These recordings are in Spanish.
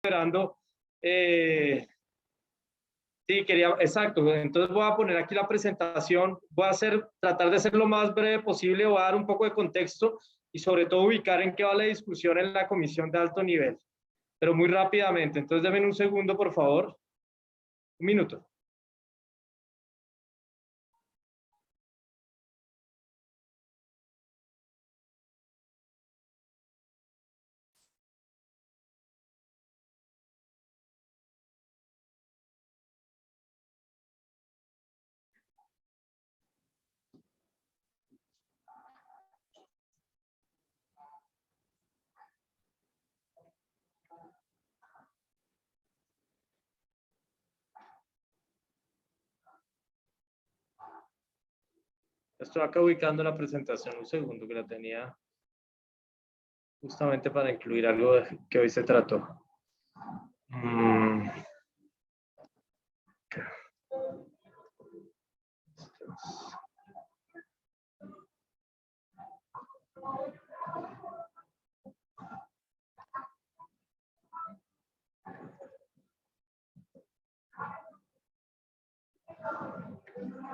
esperando. Sí, quería, exacto. Entonces voy a poner aquí la presentación. Voy a tratar de ser lo más breve posible. Voy a dar un poco de contexto y sobre todo ubicar en qué va la discusión en la comisión de alto nivel, pero muy rápidamente. Entonces denme un segundo, por favor. Un minuto. Estoy acá ubicando la presentación, un segundo que la tenía justamente para incluir algo que hoy se trató.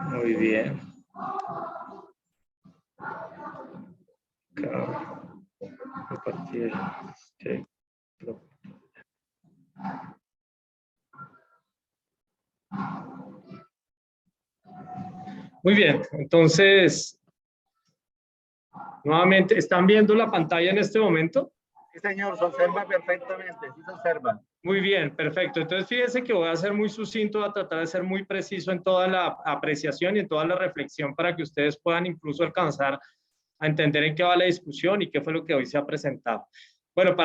Muy bien. Compartir. Okay. Muy bien, entonces, nuevamente, ¿están viendo la pantalla en este momento? Sí, señor, se observa perfectamente, sí se observa. Muy bien, perfecto. Entonces, fíjense que voy a ser muy sucinto, voy a tratar de ser muy preciso en toda la apreciación y en toda la reflexión para que ustedes puedan incluso alcanzar a entender en qué va la discusión y qué fue lo que hoy se ha presentado. Bueno,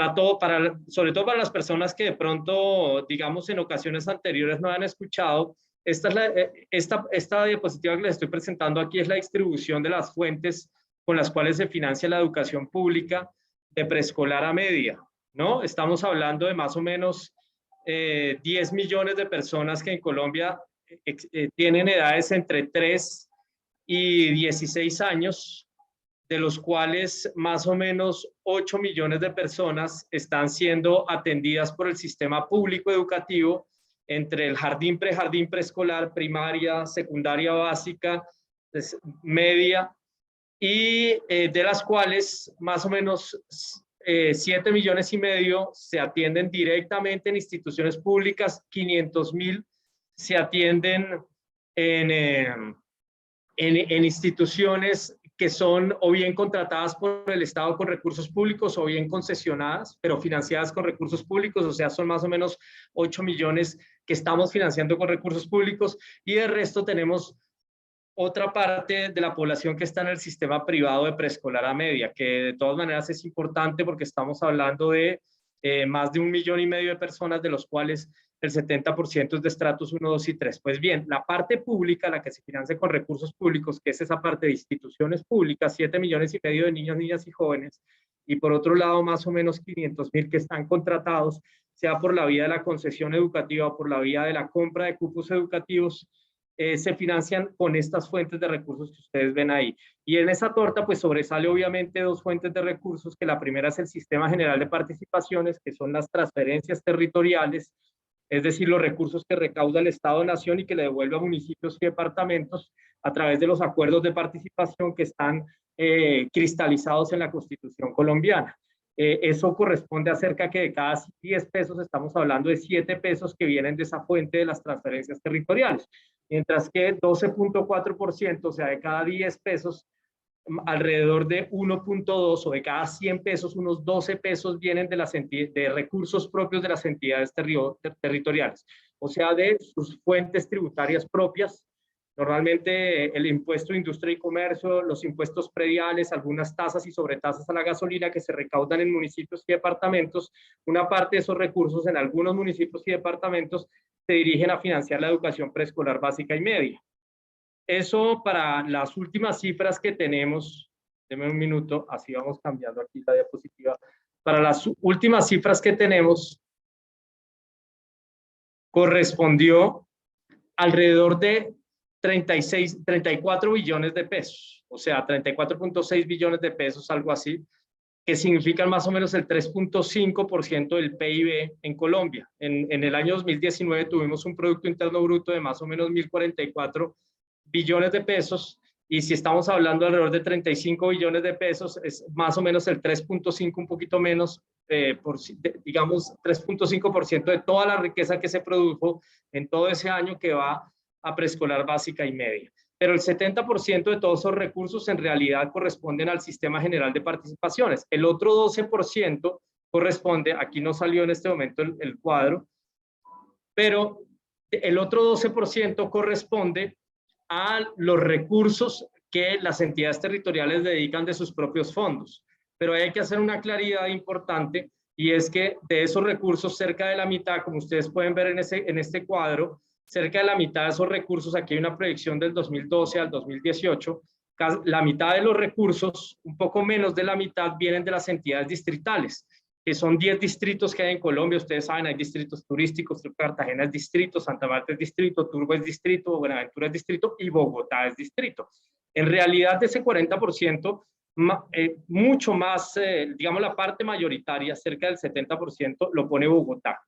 sobre todo para las personas que de pronto, digamos, en ocasiones anteriores no han escuchado, esta diapositiva que les estoy presentando aquí es la distribución de las fuentes con las cuales se financia la educación pública de preescolar a media, ¿no? Estamos hablando de más o menos 10 millones de personas que en Colombia tienen edades entre 3 y 16 años, de los cuales más o menos 8 millones de personas están siendo atendidas por el sistema público educativo entre el jardín, prejardín, preescolar, primaria, secundaria básica, media, y de las cuales más o menos 7 millones y medio se atienden directamente en instituciones públicas, 500.000 se atienden en instituciones que son o bien contratadas por el Estado con recursos públicos o bien concesionadas, pero financiadas con recursos públicos, o sea, son más o menos 8 millones que estamos financiando con recursos públicos, y de resto tenemos otra parte de la población que está en el sistema privado de preescolar a media, que de todas maneras es importante porque estamos hablando de más de 1,5 millones de personas, de los cuales el 70% es de estratos 1, 2 y 3. Pues bien, la parte pública, la que se financia con recursos públicos, que es esa parte de instituciones públicas, 7,5 millones de niños, niñas y jóvenes, y por otro lado más o menos 500.000 que están contratados, sea por la vía de la concesión educativa o por la vía de la compra de cupos educativos, se financian con estas fuentes de recursos que ustedes ven ahí. Y en esa torta pues sobresale obviamente dos fuentes de recursos, que la primera es el Sistema General de Participaciones, que son las transferencias territoriales, es decir, los recursos que recauda el Estado-Nación y que le devuelve a municipios y departamentos a través de los acuerdos de participación que están cristalizados en la Constitución colombiana. Eso corresponde a cerca que de cada 10 pesos estamos hablando de 7 pesos que vienen de esa fuente de las transferencias territoriales, mientras que 12.4%, o sea, de cada 10 pesos, alrededor de 1.2 o de cada 100 pesos, unos 12 pesos vienen de recursos propios de las entidades territoriales, o sea, de sus fuentes tributarias propias. Normalmente el impuesto de industria y comercio, los impuestos prediales, algunas tasas y sobretasas a la gasolina que se recaudan en municipios y departamentos, una parte de esos recursos en algunos municipios y departamentos se dirigen a financiar la educación preescolar básica y media. Eso para las últimas cifras que tenemos, denme un minuto, así vamos cambiando aquí la diapositiva. Para las últimas cifras que tenemos, correspondió alrededor de 34 billones de pesos, o sea, 34.6 billones de pesos, algo así, que significan más o menos el 3.5% del PIB en Colombia. En el año 2019 tuvimos un Producto Interno Bruto de más o menos 1.044 billones de pesos, y si estamos hablando alrededor de 35 billones de pesos, es más o menos el 3.5, un poquito menos, digamos 3.5% de toda la riqueza que se produjo en todo ese año que va a preescolar básica y media. Pero el 70% de todos esos recursos en realidad corresponden al Sistema General de Participaciones. El otro 12% corresponde, aquí no salió en este momento el cuadro, pero el otro 12% corresponde a los recursos que las entidades territoriales dedican de sus propios fondos. Pero hay que hacer una claridad importante, y es que de esos recursos, cerca de la mitad, como ustedes pueden ver en este cuadro, cerca de la mitad de esos recursos, aquí hay una proyección del 2012 al 2018, la mitad de los recursos, un poco menos de la mitad, vienen de las entidades distritales, que son 10 distritos que hay en Colombia. Ustedes saben, hay distritos turísticos, Cartagena es distrito, Santa Marta es distrito, Turbo es distrito, Buenaventura es distrito y Bogotá es distrito. En realidad, de ese 40%, mucho más, digamos la parte mayoritaria, cerca del 70%, lo pone Bogotá.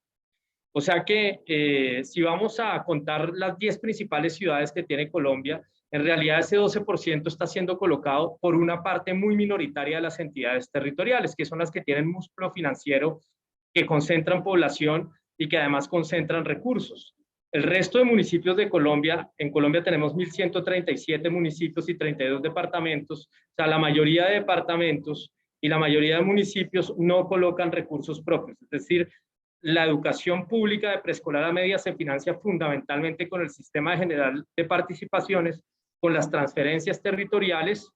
O sea que si vamos a contar las 10 principales ciudades que tiene Colombia, en realidad ese 12% está siendo colocado por una parte muy minoritaria de las entidades territoriales, que son las que tienen músculo financiero, que concentran población y que además concentran recursos. El resto de municipios de Colombia, en Colombia tenemos 1.137 municipios y 32 departamentos, o sea, la mayoría de departamentos y la mayoría de municipios no colocan recursos propios, es decir, la educación pública de preescolar a media se financia fundamentalmente con el Sistema General de Participaciones, con las transferencias territoriales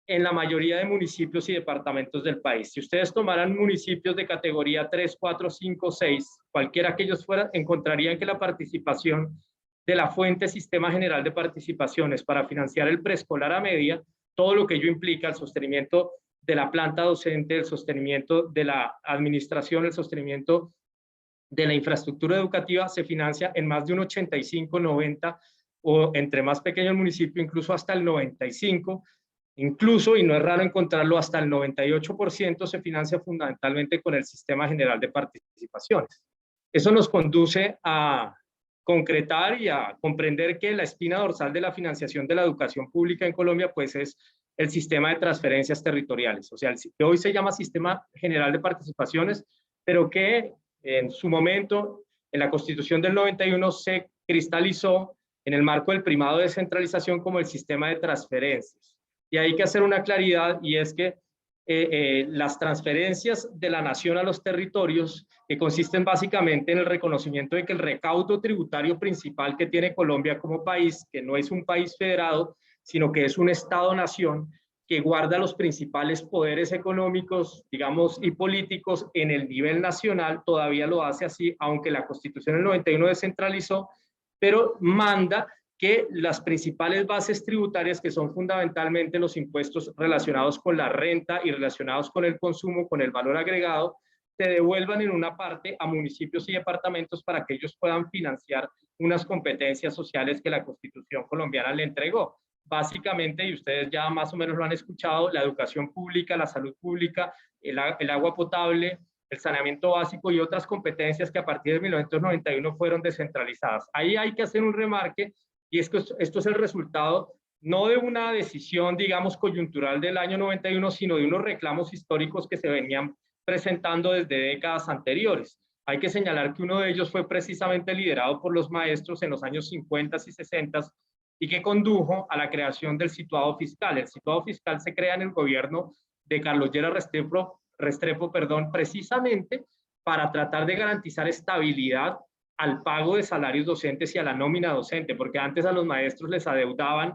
en la mayoría de municipios y departamentos del país. Si ustedes tomaran municipios de categoría 3, 4, 5, 6, cualquiera que ellos fueran, encontrarían que la participación de la fuente Sistema General de Participaciones para financiar el preescolar a media, todo lo que ello implica, el sostenimiento de la planta docente, el sostenimiento de la administración, el sostenimiento de la infraestructura educativa, se financia en más de un 85, 90, o entre más pequeño el municipio, incluso hasta el 95%, incluso, y no es raro encontrarlo, hasta el 98% se financia fundamentalmente con el Sistema General de Participaciones. Eso nos conduce a concretar y a comprender que la espina dorsal de la financiación de la educación pública en Colombia, pues es el sistema de transferencias territoriales, o sea, el que hoy se llama Sistema General de Participaciones, pero que en su momento, en la Constitución del 91, se cristalizó en el marco del primado de descentralización como el sistema de transferencias. Y hay que hacer una claridad, y es que las transferencias de la nación a los territorios, que consisten básicamente en el reconocimiento de que el recaudo tributario principal que tiene Colombia como país, que no es un país federado, sino que es un Estado-nación, que guarda los principales poderes económicos, digamos, y políticos en el nivel nacional, todavía lo hace así, aunque la Constitución del 91 descentralizó, pero manda que las principales bases tributarias, que son fundamentalmente los impuestos relacionados con la renta y relacionados con el consumo, con el valor agregado, se devuelvan en una parte a municipios y departamentos para que ellos puedan financiar unas competencias sociales que la Constitución colombiana le entregó. Básicamente, y ustedes ya más o menos lo han escuchado, la educación pública, la salud pública, el agua potable, el saneamiento básico y otras competencias que a partir de 1991 fueron descentralizadas. Ahí hay que hacer un remarque, y es que esto es el resultado no de una decisión, digamos, coyuntural del año 91, sino de unos reclamos históricos que se venían presentando desde décadas anteriores. Hay que señalar que uno de ellos fue precisamente liderado por los maestros en los años 50 y 60 y que condujo a la creación del situado fiscal. El situado fiscal se crea en el gobierno de Carlos Lleras Restrepo, precisamente para tratar de garantizar estabilidad al pago de salarios docentes y a la nómina docente, porque antes a los maestros les adeudaban,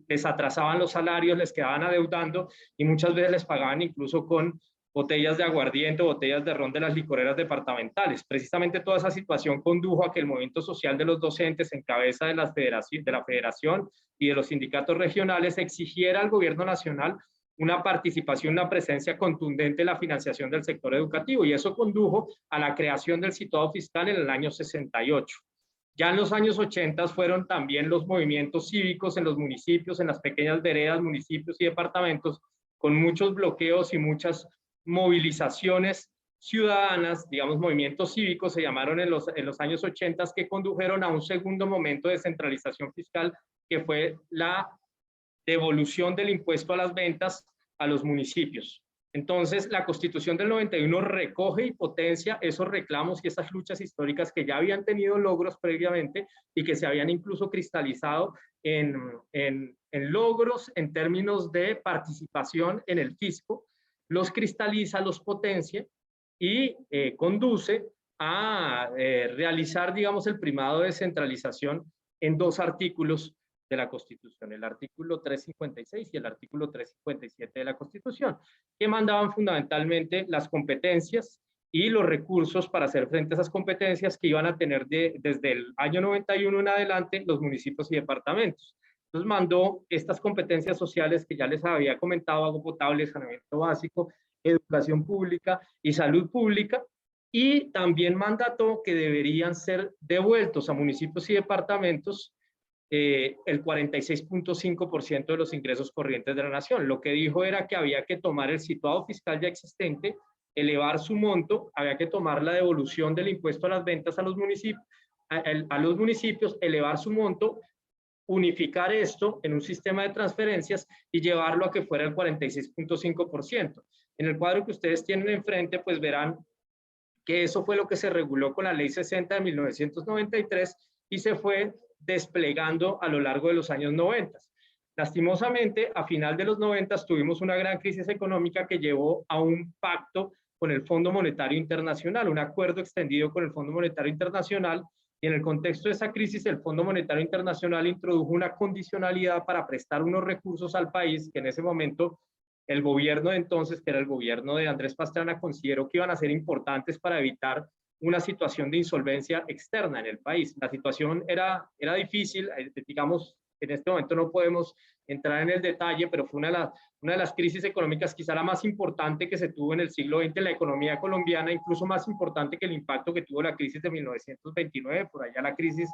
les atrasaban los salarios, les quedaban adeudando y muchas veces les pagaban incluso con botellas de aguardiente o botellas de ron de las licoreras departamentales. Precisamente toda esa situación condujo a que el movimiento social de los docentes, en cabeza de la federación y de los sindicatos regionales, exigiera al gobierno nacional una participación, una presencia contundente en la financiación del sector educativo, y eso condujo a la creación del situado fiscal en el año 68. Ya en los años 80 fueron también los movimientos cívicos en los municipios, en las pequeñas veredas, municipios y departamentos, con muchos bloqueos y muchas movilizaciones ciudadanas, digamos movimientos cívicos, se llamaron en los años 80, que condujeron a un segundo momento de centralización fiscal, que fue la devolución del impuesto a las ventas a los municipios. Entonces, la Constitución del 91 recoge y potencia esos reclamos y esas luchas históricas que ya habían tenido logros previamente y que se habían incluso cristalizado en logros en términos de participación en el fisco, los cristaliza, los potencia y conduce a realizar, digamos, el primado de centralización en dos artículos de la Constitución, el artículo 356 y el artículo 357 de la Constitución, que mandaban fundamentalmente las competencias y los recursos para hacer frente a esas competencias que iban a tener desde el año 91 en adelante los municipios y departamentos. Entonces mandó estas competencias sociales que ya les había comentado: agua potable, saneamiento básico, educación pública y salud pública, y también mandató que deberían ser devueltos a municipios y departamentos el 46.5% de los ingresos corrientes de la nación. Lo que dijo era que había que tomar el situado fiscal ya existente, elevar su monto, había que tomar la devolución del impuesto a las ventas a los municipios, elevar su monto, unificar esto en un sistema de transferencias y llevarlo a que fuera el 46.5%. En el cuadro que ustedes tienen enfrente, pues verán que eso fue lo que se reguló con la Ley 60 de 1993 y se fue desplegando a lo largo de los años 90. Lastimosamente, a final de los 90 tuvimos una gran crisis económica que llevó a un pacto con el Fondo Monetario Internacional, un acuerdo extendido con el Fondo Monetario Internacional, y en el contexto de esa crisis el Fondo Monetario Internacional introdujo una condicionalidad para prestar unos recursos al país que en ese momento el gobierno de entonces, que era el gobierno de Andrés Pastrana, consideró que iban a ser importantes para evitar una situación de insolvencia externa en el país. La situación era difícil, digamos, en este momento no podemos entrar en el detalle, pero fue una de las crisis económicas quizá la más importante que se tuvo en el siglo XX en la economía colombiana, incluso más importante que el impacto que tuvo la crisis de 1929, por allá la crisis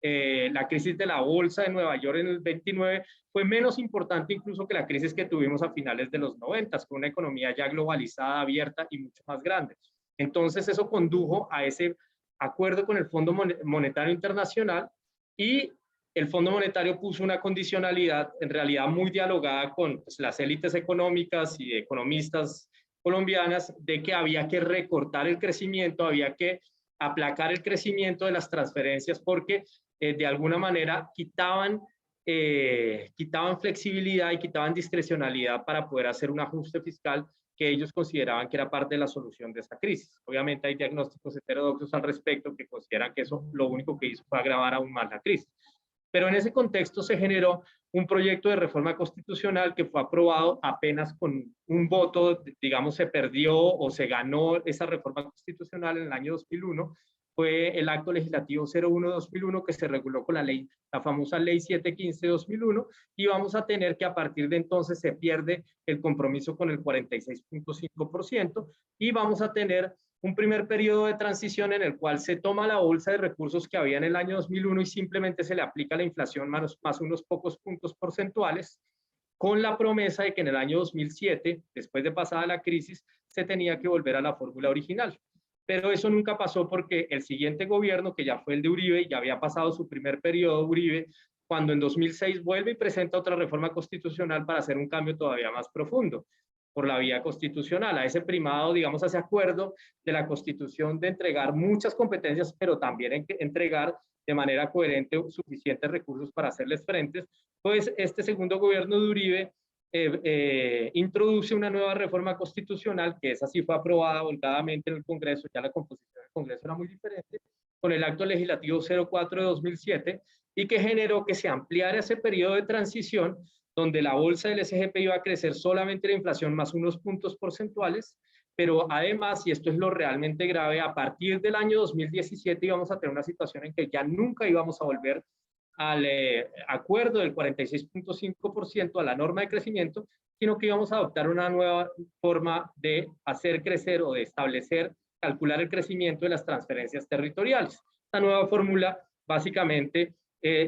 de la bolsa de Nueva York en el 29 fue menos importante incluso que la crisis que tuvimos a finales de los 90, con una economía ya globalizada, abierta y mucho más grande. Entonces eso condujo a ese acuerdo con el Fondo Monetario Internacional, y el Fondo Monetario puso una condicionalidad en realidad muy dialogada con pues, las élites económicas y economistas colombianas, de que había que recortar el crecimiento, había que aplacar el crecimiento de las transferencias, porque de alguna manera quitaban flexibilidad y quitaban discrecionalidad para poder hacer un ajuste fiscal que ellos consideraban que era parte de la solución de esa crisis. Obviamente hay diagnósticos heterodoxos al respecto que consideran que eso lo único que hizo fue agravar aún más la crisis. Pero en ese contexto se generó un proyecto de reforma constitucional que fue aprobado apenas con un voto, digamos, se perdió o se ganó esa reforma constitucional en el año 2001, fue el acto legislativo 01-2001 que se reguló con la famosa ley 715-2001, y vamos a tener que a partir de entonces se pierde el compromiso con el 46.5% y vamos a tener un primer periodo de transición en el cual se toma la bolsa de recursos que había en el año 2001 y simplemente se le aplica la inflación más unos pocos puntos porcentuales, con la promesa de que en el año 2007, después de pasada la crisis, se tenía que volver a la fórmula original. Pero eso nunca pasó porque el siguiente gobierno, que ya fue el de Uribe, ya había pasado su primer periodo Uribe, cuando en 2006 vuelve y presenta otra reforma constitucional para hacer un cambio todavía más profundo por la vía constitucional, a ese primado, digamos, a ese acuerdo de la Constitución de entregar muchas competencias, pero también entregar de manera coherente suficientes recursos para hacerles frente. Pues este segundo gobierno de Uribe introduce una nueva reforma constitucional, que esa sí fue aprobada holgadamente en el Congreso, ya la composición del Congreso era muy diferente, con el acto legislativo 04 de 2007, y que generó que se ampliara ese periodo de transición, donde la bolsa del SGP iba a crecer solamente la inflación más unos puntos porcentuales, pero además, y esto es lo realmente grave, a partir del año 2017 íbamos a tener una situación en que ya nunca íbamos a volver al acuerdo del 46.5%, a la norma de crecimiento, sino que íbamos a adoptar una nueva forma de hacer crecer o de establecer, calcular el crecimiento de las transferencias territoriales. Esta nueva fórmula básicamente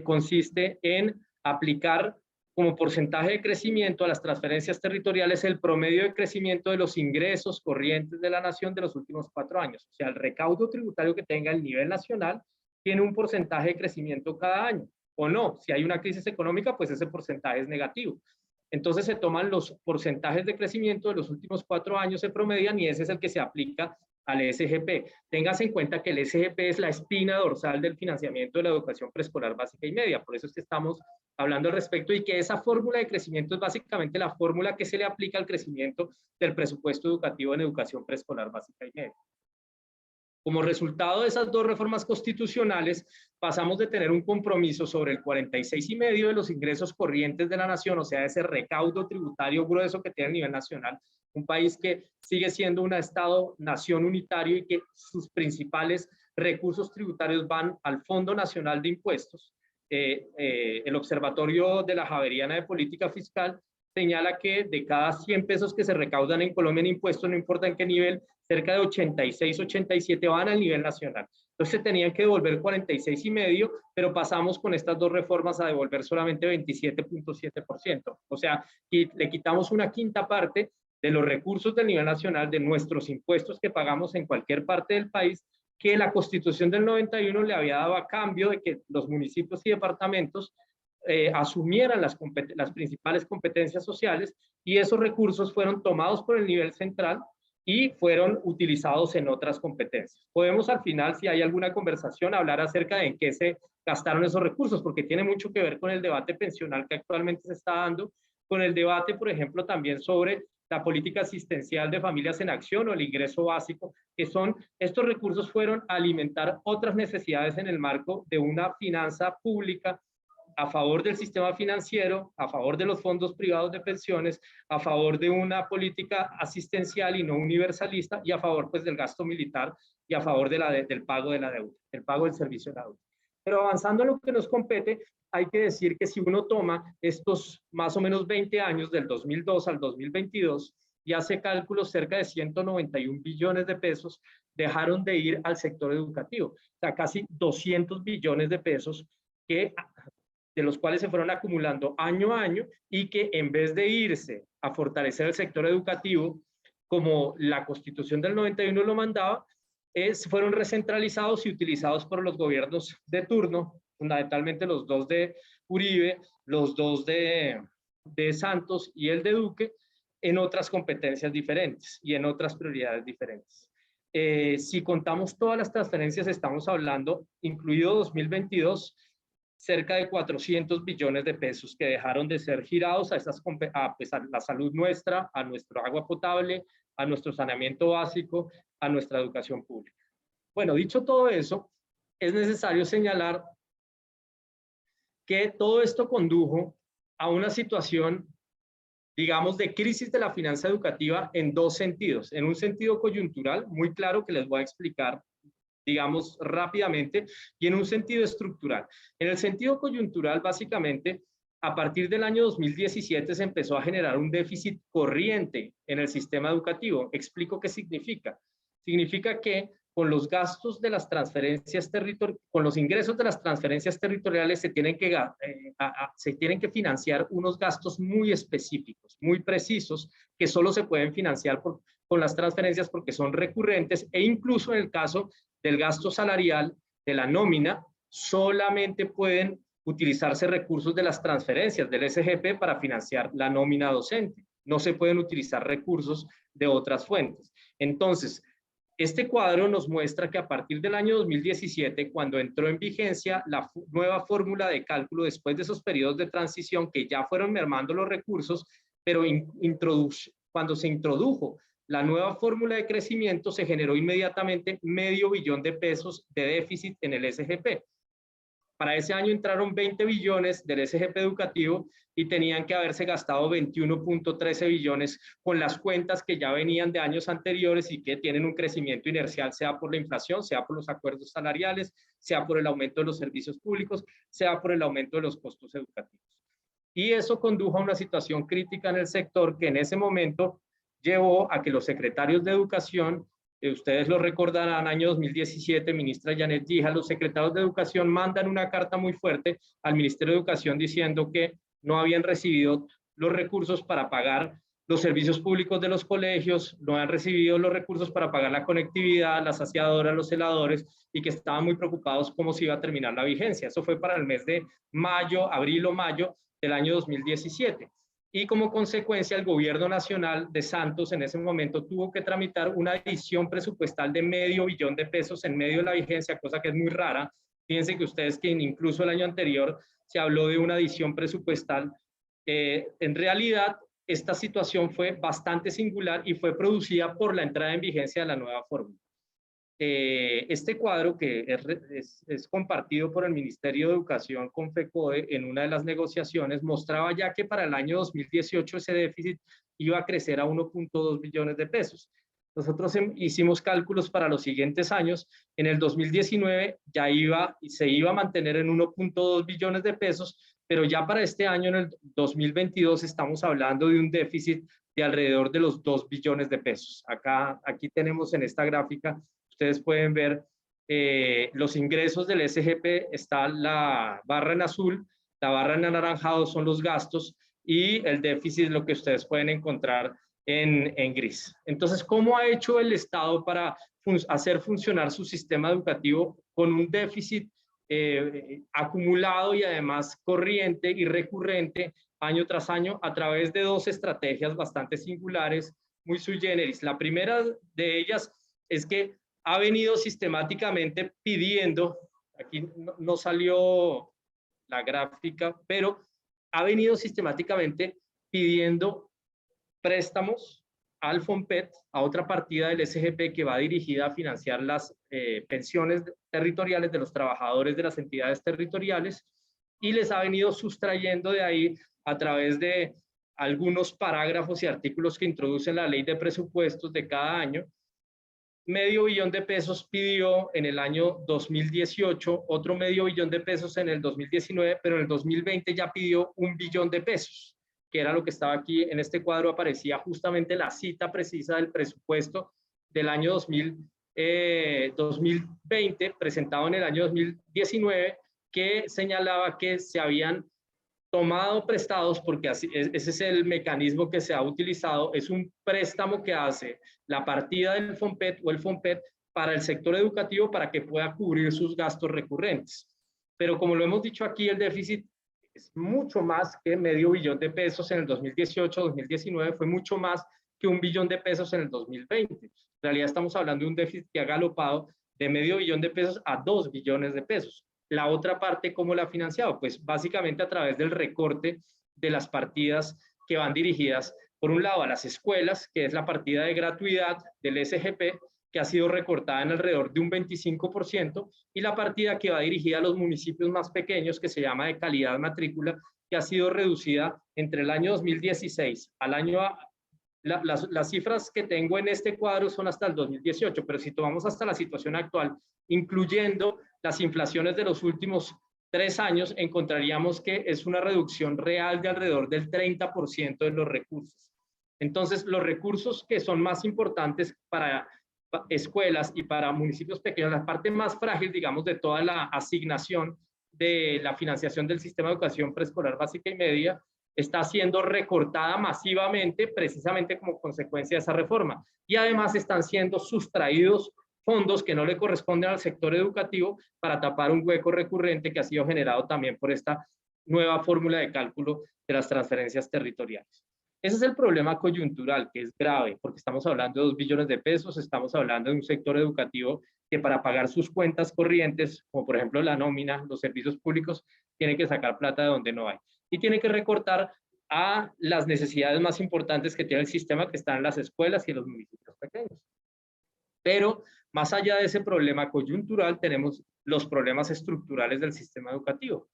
consiste en aplicar como porcentaje de crecimiento a las transferencias territoriales el promedio de crecimiento de los ingresos corrientes de la nación de los últimos 4 años. O sea, el recaudo tributario que tenga el nivel nacional tiene un porcentaje de crecimiento cada año, o no. Si hay una crisis económica, pues ese porcentaje es negativo. Entonces se toman los porcentajes de crecimiento de los últimos 4 años, se promedian y ese es el que se aplica al SGP. Téngase en cuenta que el SGP es la espina dorsal del financiamiento de la educación preescolar básica y media, por eso es que estamos hablando al respecto y que esa fórmula de crecimiento es básicamente la fórmula que se le aplica al crecimiento del presupuesto educativo en educación preescolar básica y media. Como resultado de esas 2 reformas constitucionales, pasamos de tener un compromiso sobre el 46,5% de los ingresos corrientes de la nación, o sea, ese recaudo tributario grueso que tiene a nivel nacional, un país que sigue siendo un Estado-nación unitario y que sus principales recursos tributarios van al Fondo Nacional de Impuestos. El Observatorio de la Javeriana de Política Fiscal señala que de cada 100 pesos que se recaudan en Colombia en impuestos, no importa en qué nivel, cerca de 86, 87 van al nivel nacional. Entonces se tenían que devolver 46,5%, pero pasamos con estas 2 reformas a devolver solamente 27,7%. O sea, y le quitamos una quinta parte de los recursos del nivel nacional, de nuestros impuestos que pagamos en cualquier parte del país, que la Constitución del 91 le había dado a cambio de que los municipios y departamentos asumieran las principales competencias sociales, y esos recursos fueron tomados por el nivel central y fueron utilizados en otras competencias. Podemos al final, si hay alguna conversación, hablar acerca de en qué se gastaron esos recursos, porque tiene mucho que ver con el debate pensional que actualmente se está dando, con el debate, por ejemplo, también sobre la política asistencial de familias en acción o el ingreso básico, que son, estos recursos fueron a alimentar otras necesidades en el marco de una finanza pública a favor del sistema financiero, a favor de los fondos privados de pensiones, a favor de una política asistencial y no universalista, y a favor pues del gasto militar y a favor del pago de la deuda, el pago del servicio de la deuda. Pero avanzando en lo que nos compete, hay que decir que si uno toma estos más o menos 20 años, del 2002 al 2022, y hace cálculos, cerca de 191 billones de pesos dejaron de ir al sector educativo. O sea, casi 200 billones de pesos de los cuales se fueron acumulando año a año y que en vez de irse a fortalecer el sector educativo, como la Constitución del 91 lo mandaba, fueron recentralizados y utilizados por los gobiernos de turno, fundamentalmente los 2 de Uribe, los 2 de Santos y el de Duque, en otras competencias diferentes y en otras prioridades diferentes. Si contamos todas las transferencias, estamos hablando, incluido 2022, cerca de 400 billones de pesos que dejaron de ser girados a la salud nuestra, a nuestro agua potable, a nuestro saneamiento básico, a nuestra educación pública. Bueno, dicho todo eso, es necesario señalar que todo esto condujo a una situación, digamos, de crisis de la finanza educativa en 2 sentidos. En un sentido coyuntural, muy claro, que les voy a explicar, digamos, rápidamente, y en un sentido estructural. En el sentido coyuntural, básicamente, a partir del año 2017 se empezó a generar un déficit corriente en el sistema educativo. Explico qué significa. Significa que con los gastos de las transferencias territoriales, con los ingresos de las transferencias territoriales se tienen que financiar unos gastos muy específicos, muy precisos, que solo se pueden financiar con las transferencias porque son recurrentes, e incluso en el caso del gasto salarial, de la nómina, solamente pueden utilizarse recursos de las transferencias del SGP para financiar la nómina docente. No se pueden utilizar recursos de otras fuentes. Entonces, este cuadro nos muestra que a partir del año 2017, cuando entró en vigencia la nueva fórmula de cálculo después de esos periodos de transición que ya fueron mermando los recursos, pero cuando se introdujo la nueva fórmula de crecimiento, se generó inmediatamente $500 millón de pesos de déficit en el SGP. Para ese año entraron 20 billones del SGP educativo y tenían que haberse gastado 21.13 billones con las cuentas que ya venían de años anteriores y que tienen un crecimiento inercial, sea por la inflación, sea por los acuerdos salariales, sea por el aumento de los servicios públicos, sea por el aumento de los costos educativos. Y eso condujo a una situación crítica en el sector que en ese momento llevó a que los secretarios de educación, ustedes lo recordarán, año 2017, ministra Janet Gija, los secretarios de educación mandan una carta muy fuerte al Ministerio de Educación diciendo que no habían recibido los recursos para pagar los servicios públicos de los colegios, no han recibido los recursos para pagar la conectividad, las saciadoras, los celadores, y que estaban muy preocupados cómo se iba a terminar la vigencia. Eso fue para el mes de mayo, abril o mayo del año 2017. Y como consecuencia, el gobierno nacional de Santos en ese momento tuvo que tramitar una adición presupuestal de $500 millones de pesos en medio de la vigencia, cosa que es muy rara. Fíjense que ustedes que incluso el año anterior se habló de una adición presupuestal. En realidad, esta situación fue bastante singular y fue producida por la entrada en vigencia de la nueva fórmula. Este cuadro, que es compartido por el Ministerio de Educación con FECODE en una de las negociaciones, mostraba ya que para el año 2018 ese déficit iba a crecer a 1.2 billones de pesos. Nosotros hicimos cálculos para los siguientes años. En el 2019 ya se iba a mantener en 1.2 billones de pesos, pero ya para este año, en el 2022, estamos hablando de un déficit de alrededor de los 2 billones de pesos. Aquí tenemos en esta gráfica, ustedes pueden ver los ingresos del SGP, está la barra en azul, la barra en anaranjado son los gastos y el déficit es lo que ustedes pueden encontrar en gris. Entonces, ¿cómo ha hecho el Estado para hacer funcionar su sistema educativo con un déficit acumulado y además corriente y recurrente año tras año a través de dos estrategias bastante singulares, muy sui generis? La primera de ellas es que ha venido sistemáticamente pidiendo, aquí no salió la gráfica, pero ha venido sistemáticamente pidiendo préstamos al FOMPET, a otra partida del SGP que va dirigida a financiar las pensiones territoriales de los trabajadores de las entidades territoriales, y les ha venido sustrayendo de ahí a través de algunos parágrafos y artículos que introducen la ley de presupuestos de cada año. $500 millones de pesos pidió en el año 2018, otro $500 millones de pesos en el 2019, pero en el 2020 ya pidió $1 billón de pesos, que era lo que estaba aquí en este cuadro. Aparecía justamente la cita precisa del presupuesto del año 2020, presentado en el año 2019, que señalaba que se habían tomado prestados, porque así, ese es el mecanismo que se ha utilizado, es un préstamo que hace la partida del FOMPET o el FOMPET para el sector educativo para que pueda cubrir sus gastos recurrentes. Pero como lo hemos dicho aquí, el déficit es mucho más que $500 millones de pesos en el 2018-2019, fue mucho más que $1 billón de pesos en el 2020. En realidad estamos hablando de un déficit que ha galopado de $500 millones de pesos a $2 billones de pesos. La otra parte, ¿cómo la ha financiado? Pues básicamente a través del recorte de las partidas que van dirigidas, por un lado, a las escuelas, que es la partida de gratuidad del SGP, que ha sido recortada en alrededor de un 25%, y la partida que va dirigida a los municipios más pequeños, que se llama de calidad matrícula, que ha sido reducida entre el año 2016 al año... Las cifras que tengo en este cuadro son hasta el 2018, pero si tomamos hasta la situación actual, incluyendo las inflaciones de los últimos 3 años, encontraríamos que es una reducción real de alrededor del 30% de los recursos. Entonces, los recursos que son más importantes para escuelas y para municipios pequeños, la parte más frágil, digamos, de toda la asignación de la financiación del sistema de educación preescolar básica y media, está siendo recortada masivamente precisamente como consecuencia de esa reforma. Y además están siendo sustraídos fondos que no le corresponden al sector educativo para tapar un hueco recurrente que ha sido generado también por esta nueva fórmula de cálculo de las transferencias territoriales. Ese es el problema coyuntural, que es grave, porque estamos hablando de $2 billones de pesos, estamos hablando de un sector educativo que para pagar sus cuentas corrientes, como por ejemplo la nómina, los servicios públicos, tiene que sacar plata de donde no hay. Y tiene que recortar a las necesidades más importantes que tiene el sistema, que están en las escuelas y en los municipios pequeños. Pero más allá de ese problema coyuntural, tenemos los problemas estructurales del sistema educativo,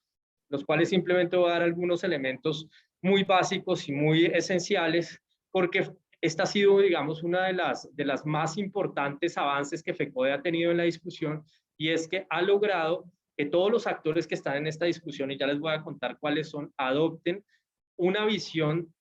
los cuales simplemente voy a dar algunos elementos muy básicos y muy esenciales, porque esta ha sido, digamos, una de las más importantes avances que FECODE ha tenido en la discusión, y es que ha logrado que todos los actores que están en esta discusión, y ya les voy a contar cuáles son, adopten una visión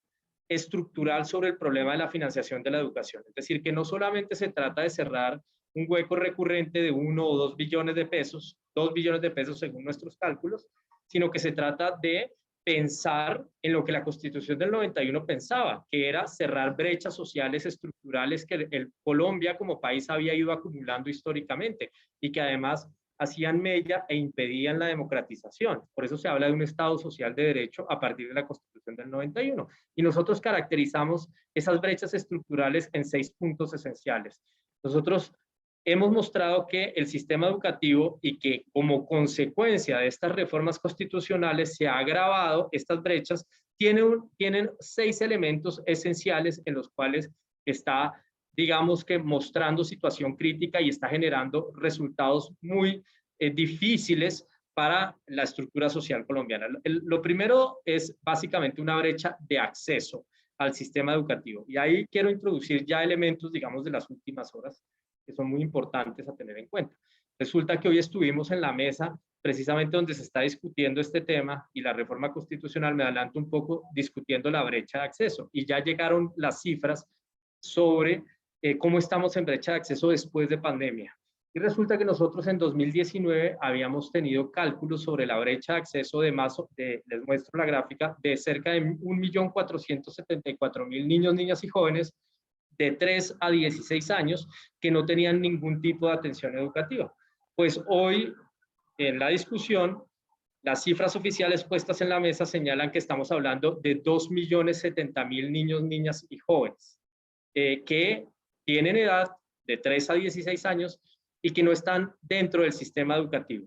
estructural sobre el problema de la financiación de la educación. Es decir, que no solamente se trata de cerrar un hueco recurrente de 1 o 2 billones de pesos, 2 billones de pesos según nuestros cálculos, sino que se trata de pensar en lo que la Constitución del 91 pensaba, que era cerrar brechas sociales estructurales que Colombia como país había ido acumulando históricamente y que además hacían mella e impedían la democratización. Por eso se habla de un Estado social de derecho a partir de la Constitución del 91. Y nosotros caracterizamos esas brechas estructurales en 6 puntos esenciales. Nosotros hemos mostrado que el sistema educativo y que como consecuencia de estas reformas constitucionales se ha agravado estas brechas, tienen 6 elementos esenciales en los cuales está, digamos que mostrando situación crítica y está generando resultados muy difíciles para la estructura social colombiana. Lo primero es básicamente una brecha de acceso al sistema educativo. Y ahí quiero introducir ya elementos, digamos, de las últimas horas, que son muy importantes a tener en cuenta. Resulta que hoy estuvimos en la mesa precisamente donde se está discutiendo este tema y la reforma constitucional, me adelanto un poco, discutiendo la brecha de acceso. Y ya llegaron las cifras sobre cómo estamos en brecha de acceso después de pandemia. Y resulta que nosotros en 2019 habíamos tenido cálculos sobre la brecha de acceso les muestro la gráfica, de cerca de 1.474.000 niños, niñas y jóvenes de 3 a 16 años que no tenían ningún tipo de atención educativa. Pues hoy, en la discusión, las cifras oficiales puestas en la mesa señalan que estamos hablando de 2.070.000 niños, niñas y jóvenes que tienen edad de 3 a 16 años y que no están dentro del sistema educativo.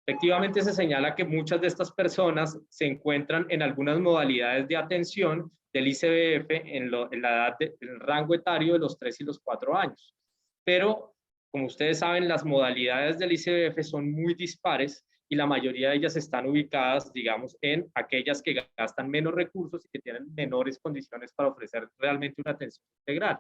Efectivamente, se señala que muchas de estas personas se encuentran en algunas modalidades de atención del ICBF en la edad el rango etario de los 3 y los 4 años. Pero, como ustedes saben, las modalidades del ICBF son muy dispares y la mayoría de ellas están ubicadas, digamos, en aquellas que gastan menos recursos y que tienen menores condiciones para ofrecer realmente una atención integral.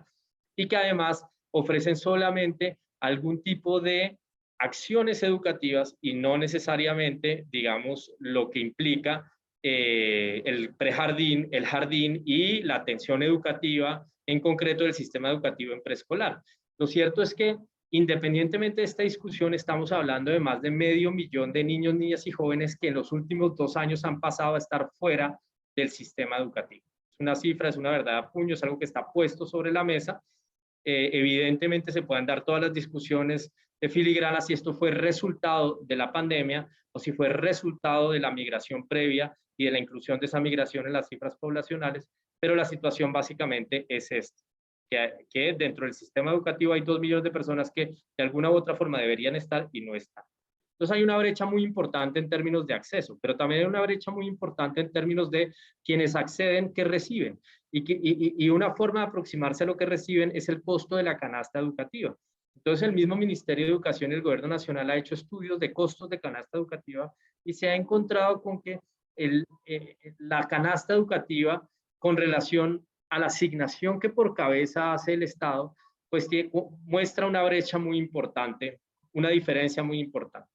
Y que además ofrecen solamente algún tipo de acciones educativas y no necesariamente, digamos, lo que implica el prejardín, el jardín y la atención educativa, en concreto del sistema educativo en preescolar. Lo cierto es que, independientemente de esta discusión, estamos hablando de más de 500.000 de niños, niñas y jóvenes que en los últimos 2 años han pasado a estar fuera del sistema educativo. Es una cifra, es una verdad a puño, es algo que está puesto sobre la mesa. Evidentemente se pueden dar todas las discusiones de filigrana si esto fue resultado de la pandemia o si fue resultado de la migración previa y de la inclusión de esa migración en las cifras poblacionales, pero la situación básicamente es esta, que dentro del sistema educativo hay 2 millones de personas que de alguna u otra forma deberían estar y no están. Entonces hay una brecha muy importante en términos de acceso, pero también hay una brecha muy importante en términos de quienes acceden, qué reciben. Y una forma de aproximarse a lo que reciben es el costo de la canasta educativa. Entonces el mismo Ministerio de Educación y el Gobierno Nacional ha hecho estudios de costos de canasta educativa y se ha encontrado con que la canasta educativa con relación a la asignación que por cabeza hace el Estado, pues muestra una brecha muy importante, una diferencia muy importante.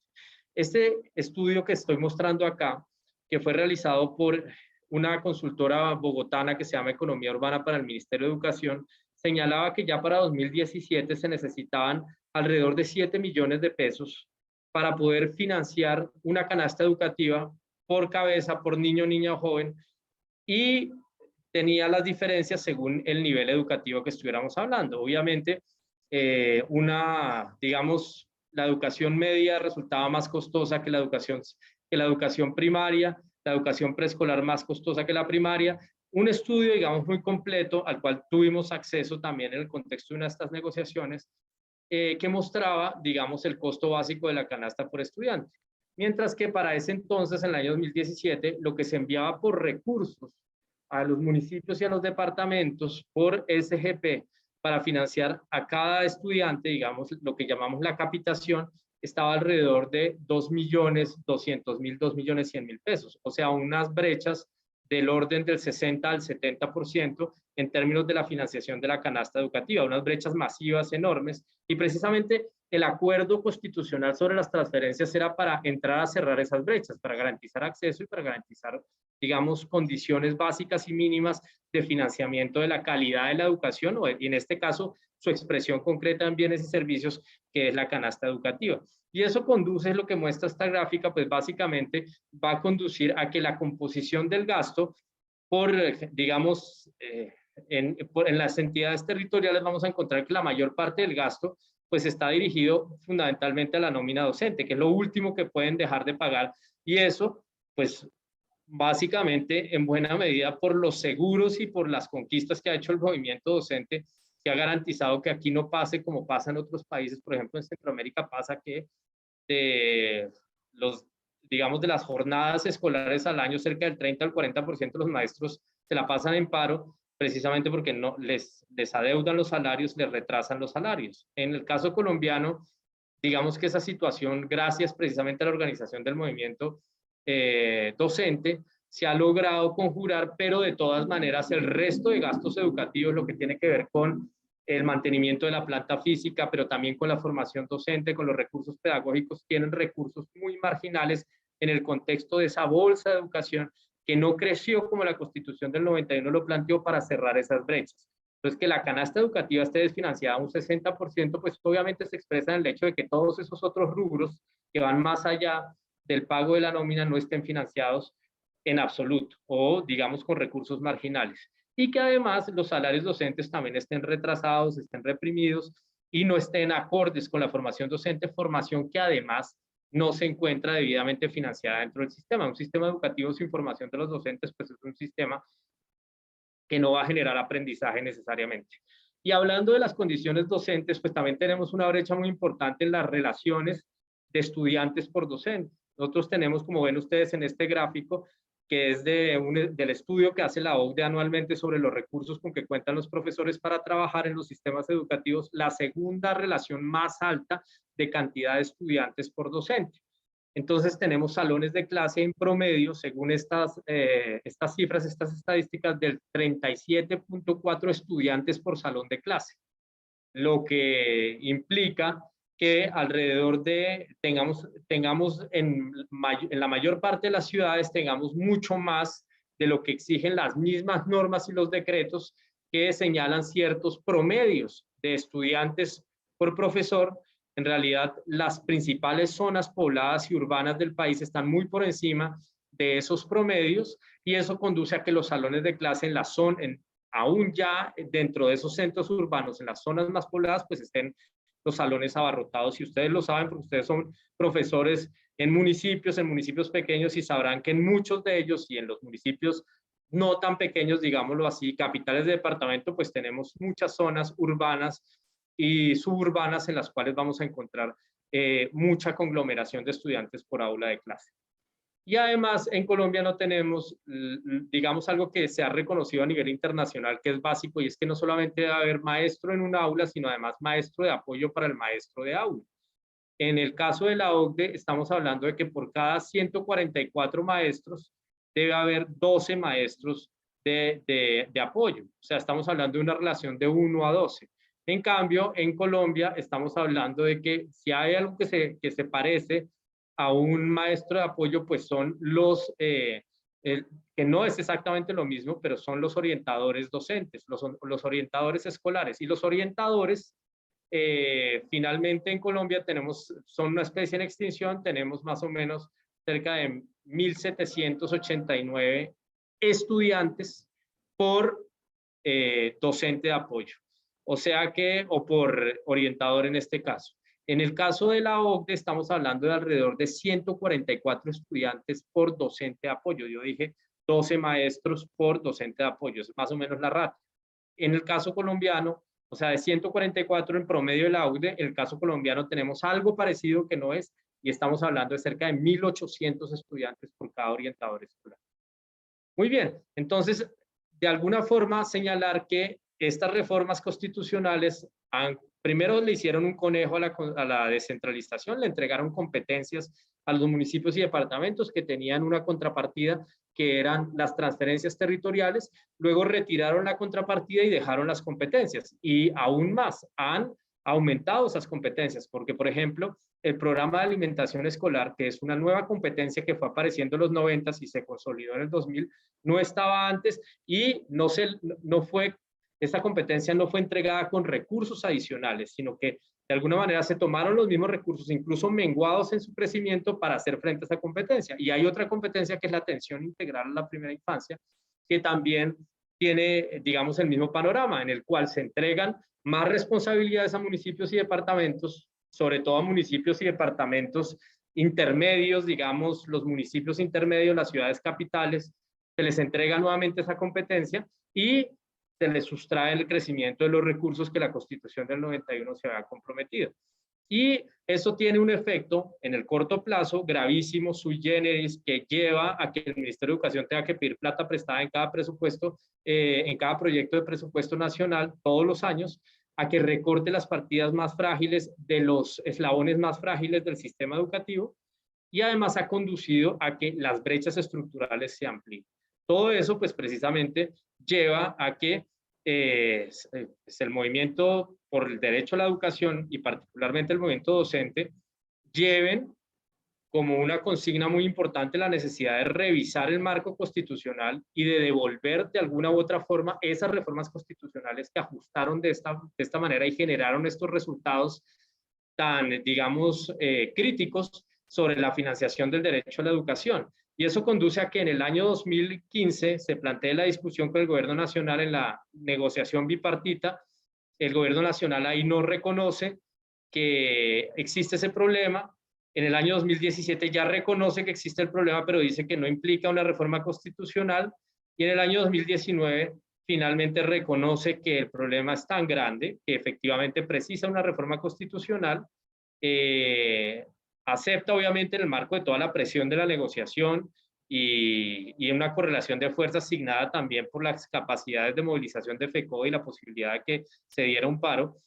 Este estudio que estoy mostrando acá, que fue realizado por una consultora bogotana que se llama Economía Urbana para el Ministerio de Educación, señalaba que ya para 2017 se necesitaban alrededor de 7 millones de pesos para poder financiar una canasta educativa por cabeza, por niño, niña o joven, y tenía las diferencias según el nivel educativo que estuviéramos hablando. Obviamente, digamos, la educación media resultaba más costosa que la educación primaria, la educación preescolar más costosa que la primaria. Un estudio, digamos, muy completo, al cual tuvimos acceso también en el contexto de una de estas negociaciones, que mostraba, digamos, el costo básico de la canasta por estudiante. Mientras que para ese entonces, en el año 2017, lo que se enviaba por recursos a los municipios y a los departamentos por SGP para financiar a cada estudiante, digamos, lo que llamamos la capitación, estaba alrededor de 2.200.000, 2.100.000 pesos, o sea, unas brechas del orden del 60 al 70% en términos de la financiación de la canasta educativa, unas brechas masivas enormes, y precisamente el acuerdo constitucional sobre las transferencias era para entrar a cerrar esas brechas, para garantizar acceso y para garantizar, digamos, condiciones básicas y mínimas de financiamiento de la calidad de la educación, y en este caso, su expresión concreta en bienes y servicios, que es la canasta educativa. Y eso conduce, lo que muestra esta gráfica, pues básicamente va a conducir a que la composición del gasto por, digamos, en las entidades territoriales vamos a encontrar que la mayor parte del gasto pues está dirigido fundamentalmente a la nómina docente, que es lo último que pueden dejar de pagar, y eso pues básicamente en buena medida por los seguros y por las conquistas que ha hecho el movimiento docente, que ha garantizado que aquí no pase como pasa en otros países. Por ejemplo, en Centroamérica pasa que de los, digamos, de las jornadas escolares al año, cerca del 30 al 40% de los maestros se la pasan en paro, precisamente porque no les adeudan los salarios, les retrasan los salarios. En el caso colombiano, digamos que esa situación, gracias precisamente a la organización del movimiento docente, se ha logrado conjurar, pero de todas maneras el resto de gastos educativos, lo que tiene que ver con el mantenimiento de la planta física, pero también con la formación docente, con los recursos pedagógicos, tienen recursos muy marginales en el contexto de esa bolsa de educación que no creció como la Constitución del 91 lo planteó para cerrar esas brechas. Entonces, que la canasta educativa esté desfinanciada un 60%, pues obviamente se expresa en el hecho de que todos esos otros rubros que van más allá del pago de la nómina no estén financiados en absoluto o, digamos, con recursos marginales. Y que además los salarios docentes también estén retrasados, estén reprimidos y no estén acordes con la formación docente, formación que además no se encuentra debidamente financiada dentro del sistema. Un sistema educativo sin formación de los docentes, pues es un sistema que no va a generar aprendizaje necesariamente. Y hablando de las condiciones docentes, pues también tenemos una brecha muy importante en las relaciones de estudiantes por docentes. Nosotros tenemos, como ven ustedes en este gráfico, que es del estudio que hace la OCDE anualmente sobre los recursos con que cuentan los profesores para trabajar en los sistemas educativos, la segunda relación más alta de cantidad de estudiantes por docente. Entonces tenemos salones de clase en promedio, según estas cifras, estas estadísticas, del 37.4 estudiantes por salón de clase, lo que implica que alrededor de, tengamos en la mayor parte de las ciudades, tengamos mucho más de lo que exigen las mismas normas y los decretos que señalan ciertos promedios de estudiantes por profesor. En realidad, las principales zonas pobladas y urbanas del país están muy por encima de esos promedios, y eso conduce a que los salones de clase en la zona, aún ya dentro de esos centros urbanos, en las zonas más pobladas, pues estén los salones abarrotados. Y ustedes lo saben porque ustedes son profesores en municipios pequeños, y sabrán que en muchos de ellos y en los municipios no tan pequeños, digámoslo así, capitales de departamento, pues tenemos muchas zonas urbanas y suburbanas en las cuales vamos a encontrar mucha conglomeración de estudiantes por aula de clase. Y además en Colombia no tenemos, digamos, algo que se ha reconocido a nivel internacional que es básico, y es que no solamente debe haber maestro en un aula, sino además maestro de apoyo para el maestro de aula. En el caso de la OCDE estamos hablando de que por cada 144 maestros debe haber 12 maestros de apoyo. O sea, estamos hablando de una relación de 1 a 12. En cambio, en Colombia estamos hablando de que si hay algo que se parece a un maestro de apoyo, pues son los, que no es exactamente lo mismo, pero son los orientadores docentes, los orientadores escolares. Y los orientadores, finalmente en Colombia son una especie en extinción, tenemos más o menos cerca de 1.789 estudiantes por docente de apoyo. O sea que, o por orientador en este caso. En el caso de la OCDE estamos hablando de alrededor de 144 estudiantes por docente de apoyo. Yo dije 12 maestros por docente de apoyo, es más o menos la rata. En el caso colombiano, o sea, de 144 en promedio de la OCDE, en el caso colombiano tenemos algo parecido que no es, y estamos hablando de cerca de 1.800 estudiantes por cada orientador escolar. Muy bien, entonces, de alguna forma señalar que estas reformas constitucionales primero le hicieron un conejo a la descentralización, le entregaron competencias a los municipios y departamentos que tenían una contrapartida que eran las transferencias territoriales, luego retiraron la contrapartida y dejaron las competencias, y aún más han aumentado esas competencias, porque por ejemplo, el programa de alimentación escolar, que es una nueva competencia que fue apareciendo en los 90 y se consolidó en el 2000, no estaba antes y no fue esta competencia no fue entregada con recursos adicionales, sino que de alguna manera se tomaron los mismos recursos, incluso menguados en su crecimiento, para hacer frente a esa competencia. Y hay otra competencia que es la atención integral a la primera infancia, que también tiene, digamos, el mismo panorama, en el cual se entregan más responsabilidades a municipios y departamentos, sobre todo a municipios y departamentos intermedios, digamos, los municipios intermedios, las ciudades capitales, se les entrega nuevamente esa competencia y se les sustrae el crecimiento de los recursos que la Constitución del 91 se había comprometido. Y eso tiene un efecto en el corto plazo gravísimo, sui generis, que lleva a que el Ministerio de Educación tenga que pedir plata prestada en cada presupuesto, en cada proyecto de presupuesto nacional todos los años, a que recorte las partidas más frágiles de los eslabones más frágiles del sistema educativo, y además ha conducido a que las brechas estructurales se amplíen. Todo eso, pues precisamente, lleva a que el movimiento por el derecho a la educación y particularmente el movimiento docente lleven como una consigna muy importante la necesidad de revisar el marco constitucional y de devolver de alguna u otra forma esas reformas constitucionales que ajustaron de esta manera y generaron estos resultados tan, digamos, críticos sobre la financiación del derecho a la educación. Y eso conduce a que en el año 2015 se plantee la discusión con el gobierno nacional en la negociación bipartita. El gobierno nacional ahí no reconoce que existe ese problema. En el año 2017 ya reconoce que existe el problema, pero dice que no implica una reforma constitucional. Y en el año 2019 finalmente reconoce que el problema es tan grande que efectivamente precisa una reforma constitucional. Acepta obviamente en el marco de toda la presión de la negociación y una correlación de fuerzas asignada también por las capacidades de movilización de FECODE y la posibilidad de que se diera un paro,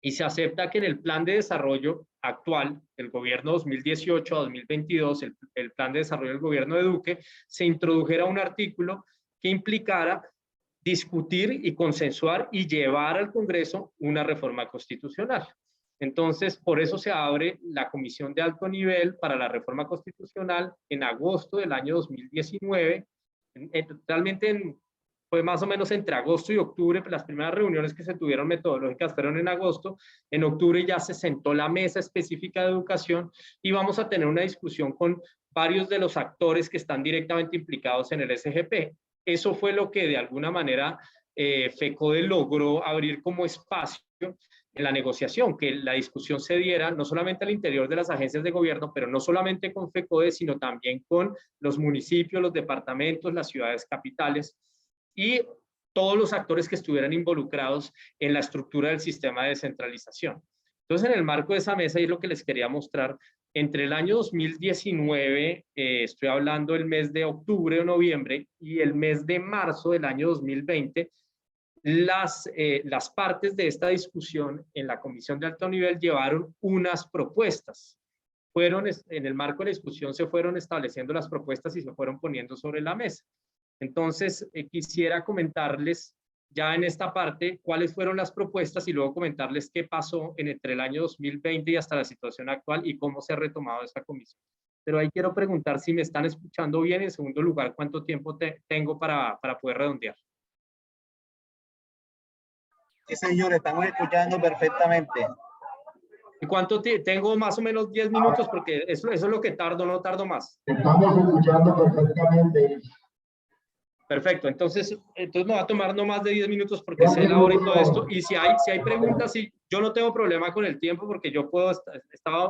y se acepta que en el plan de desarrollo actual del gobierno 2018 a 2022, el plan de desarrollo del gobierno de Duque, se introdujera un artículo que implicara discutir y consensuar y llevar al Congreso una reforma constitucional. Entonces, por eso se abre la Comisión de Alto Nivel para la Reforma Constitucional en agosto del año 2019. Realmente fue más o menos entre agosto y octubre, las primeras reuniones que se tuvieron metodológicas fueron en agosto. En octubre ya se sentó la mesa específica de educación y vamos a tener una discusión con varios de los actores que están directamente implicados en el SGP. Eso fue lo que de alguna manera FECODE logró abrir como espacio en la negociación, que la discusión se diera no solamente al interior de las agencias de gobierno, pero no solamente con FECODE, sino también con los municipios, los departamentos, las ciudades capitales y todos los actores que estuvieran involucrados en la estructura del sistema de descentralización. Entonces, en el marco de esa mesa, y es lo que les quería mostrar, entre el año 2019, estoy hablando del mes de octubre o noviembre, y el mes de marzo del año 2020, las partes de esta discusión en la Comisión de Alto Nivel llevaron unas propuestas. En el marco de la discusión se fueron estableciendo las propuestas y se fueron poniendo sobre la mesa. Entonces, quisiera comentarles ya en esta parte cuáles fueron las propuestas y luego comentarles qué pasó entre el año 2020 y hasta la situación actual y cómo se ha retomado esta comisión. Pero ahí quiero preguntar si me están escuchando bien. En segundo lugar, ¿cuánto tiempo tengo para poder redondear? Sí, señor, estamos escuchando perfectamente. ¿Y cuánto tengo? Más o menos 10 minutos, porque eso es lo que tardo, no tardo más. Estamos escuchando perfectamente. Perfecto, entonces me va a tomar no más de 10 minutos porque sé la hora y todo esto. Y si hay preguntas, sí, yo no tengo problema con el tiempo porque yo puedo,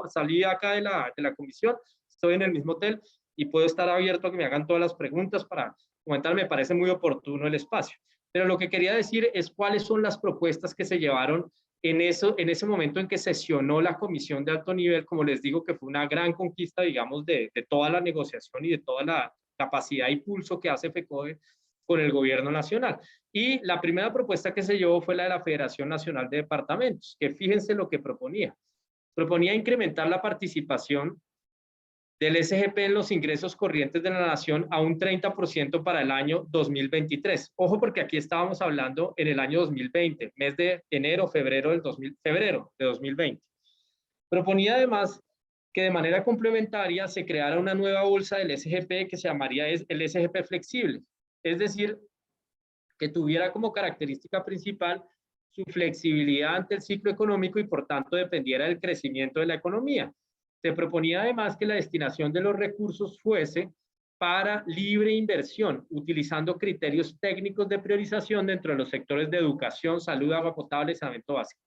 salí acá de la comisión, estoy en el mismo hotel y puedo estar abierto a que me hagan todas las preguntas para comentar. Me parece muy oportuno el espacio. Pero lo que quería decir es cuáles son las propuestas que se llevaron en ese momento en que sesionó la Comisión de Alto Nivel. Como les digo, que fue una gran conquista, digamos, de toda la negociación y de toda la capacidad y pulso que hace FECODE con el gobierno nacional. Y la primera propuesta que se llevó fue la de la Federación Nacional de Departamentos, que fíjense lo que proponía. Proponía incrementar la participación del SGP en los ingresos corrientes de la nación a un 30% para el año 2023. Ojo, porque aquí estábamos hablando en el año 2020, mes de febrero de 2020. Proponía además que de manera complementaria se creara una nueva bolsa del SGP que se llamaría el SGP flexible. Es decir, que tuviera como característica principal su flexibilidad ante el ciclo económico y por tanto dependiera del crecimiento de la economía. Se proponía además que la destinación de los recursos fuese para libre inversión, utilizando criterios técnicos de priorización dentro de los sectores de educación, salud, agua potable y saneamiento básico.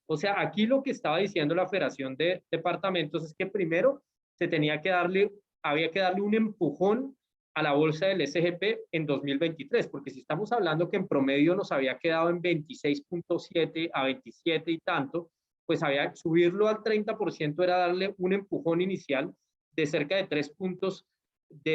O sea, aquí lo que estaba diciendo la Federación de Departamentos es que primero había que darle un empujón a la bolsa del SGP en 2023, porque si estamos hablando que en promedio nos había quedado en 26.7 a 27 y tanto, pues había que subirlo al 30%, era darle un empujón inicial de cerca de 3 puntos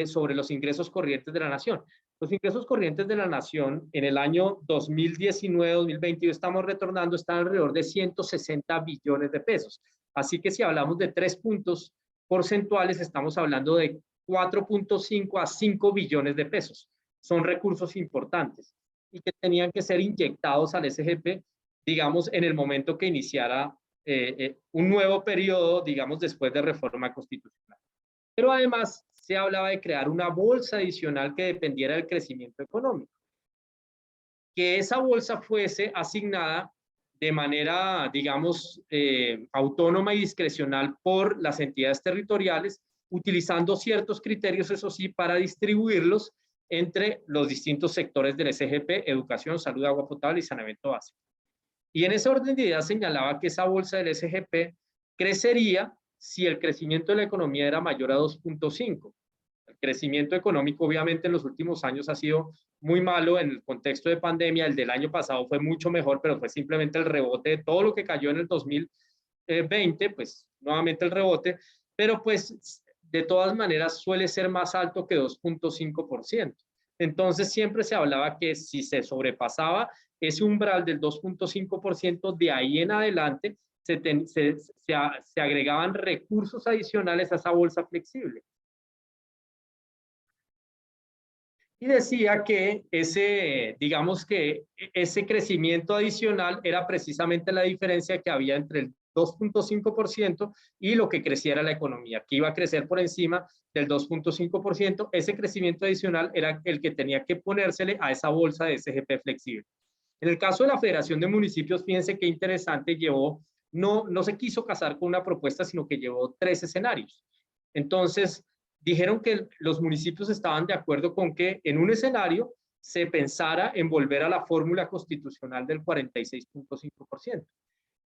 sobre los ingresos corrientes de la nación. Los ingresos corrientes de la nación en el año 2019-2020, estamos retornando, están alrededor de 160 billones de pesos. Así que si hablamos de 3 puntos porcentuales, estamos hablando de 4.5 a 5 billones de pesos. Son recursos importantes y que tenían que ser inyectados al SGP, digamos, en el momento que iniciara un nuevo periodo, digamos, después de reforma constitucional. Pero además se hablaba de crear una bolsa adicional que dependiera del crecimiento económico. Que esa bolsa fuese asignada de manera, digamos, autónoma y discrecional por las entidades territoriales, utilizando ciertos criterios, eso sí, para distribuirlos entre los distintos sectores del SGP, educación, salud, agua potable y saneamiento básico. Y en ese orden de ideas señalaba que esa bolsa del SGP crecería si el crecimiento de la economía era mayor a 2.5. El crecimiento económico obviamente en los últimos años ha sido muy malo en el contexto de pandemia. El del año pasado fue mucho mejor, pero fue simplemente el rebote de todo lo que cayó en el 2020, pues nuevamente el rebote, pero pues de todas maneras suele ser más alto que 2.5%. Entonces siempre se hablaba que si se sobrepasaba ese umbral del 2.5%, de ahí en adelante se agregaban recursos adicionales a esa bolsa flexible. Y decía que digamos que ese crecimiento adicional era precisamente la diferencia que había entre el 2.5% y lo que creciera la economía, que iba a crecer por encima del 2.5%. Ese crecimiento adicional era el que tenía que ponérsele a esa bolsa de SGP flexible. En el caso de la Federación de Municipios, fíjense qué interesante, no se quiso casar con una propuesta, sino que llevó 3 escenarios. Entonces, dijeron que los municipios estaban de acuerdo con que en un escenario se pensara en volver a la fórmula constitucional del 46.5%.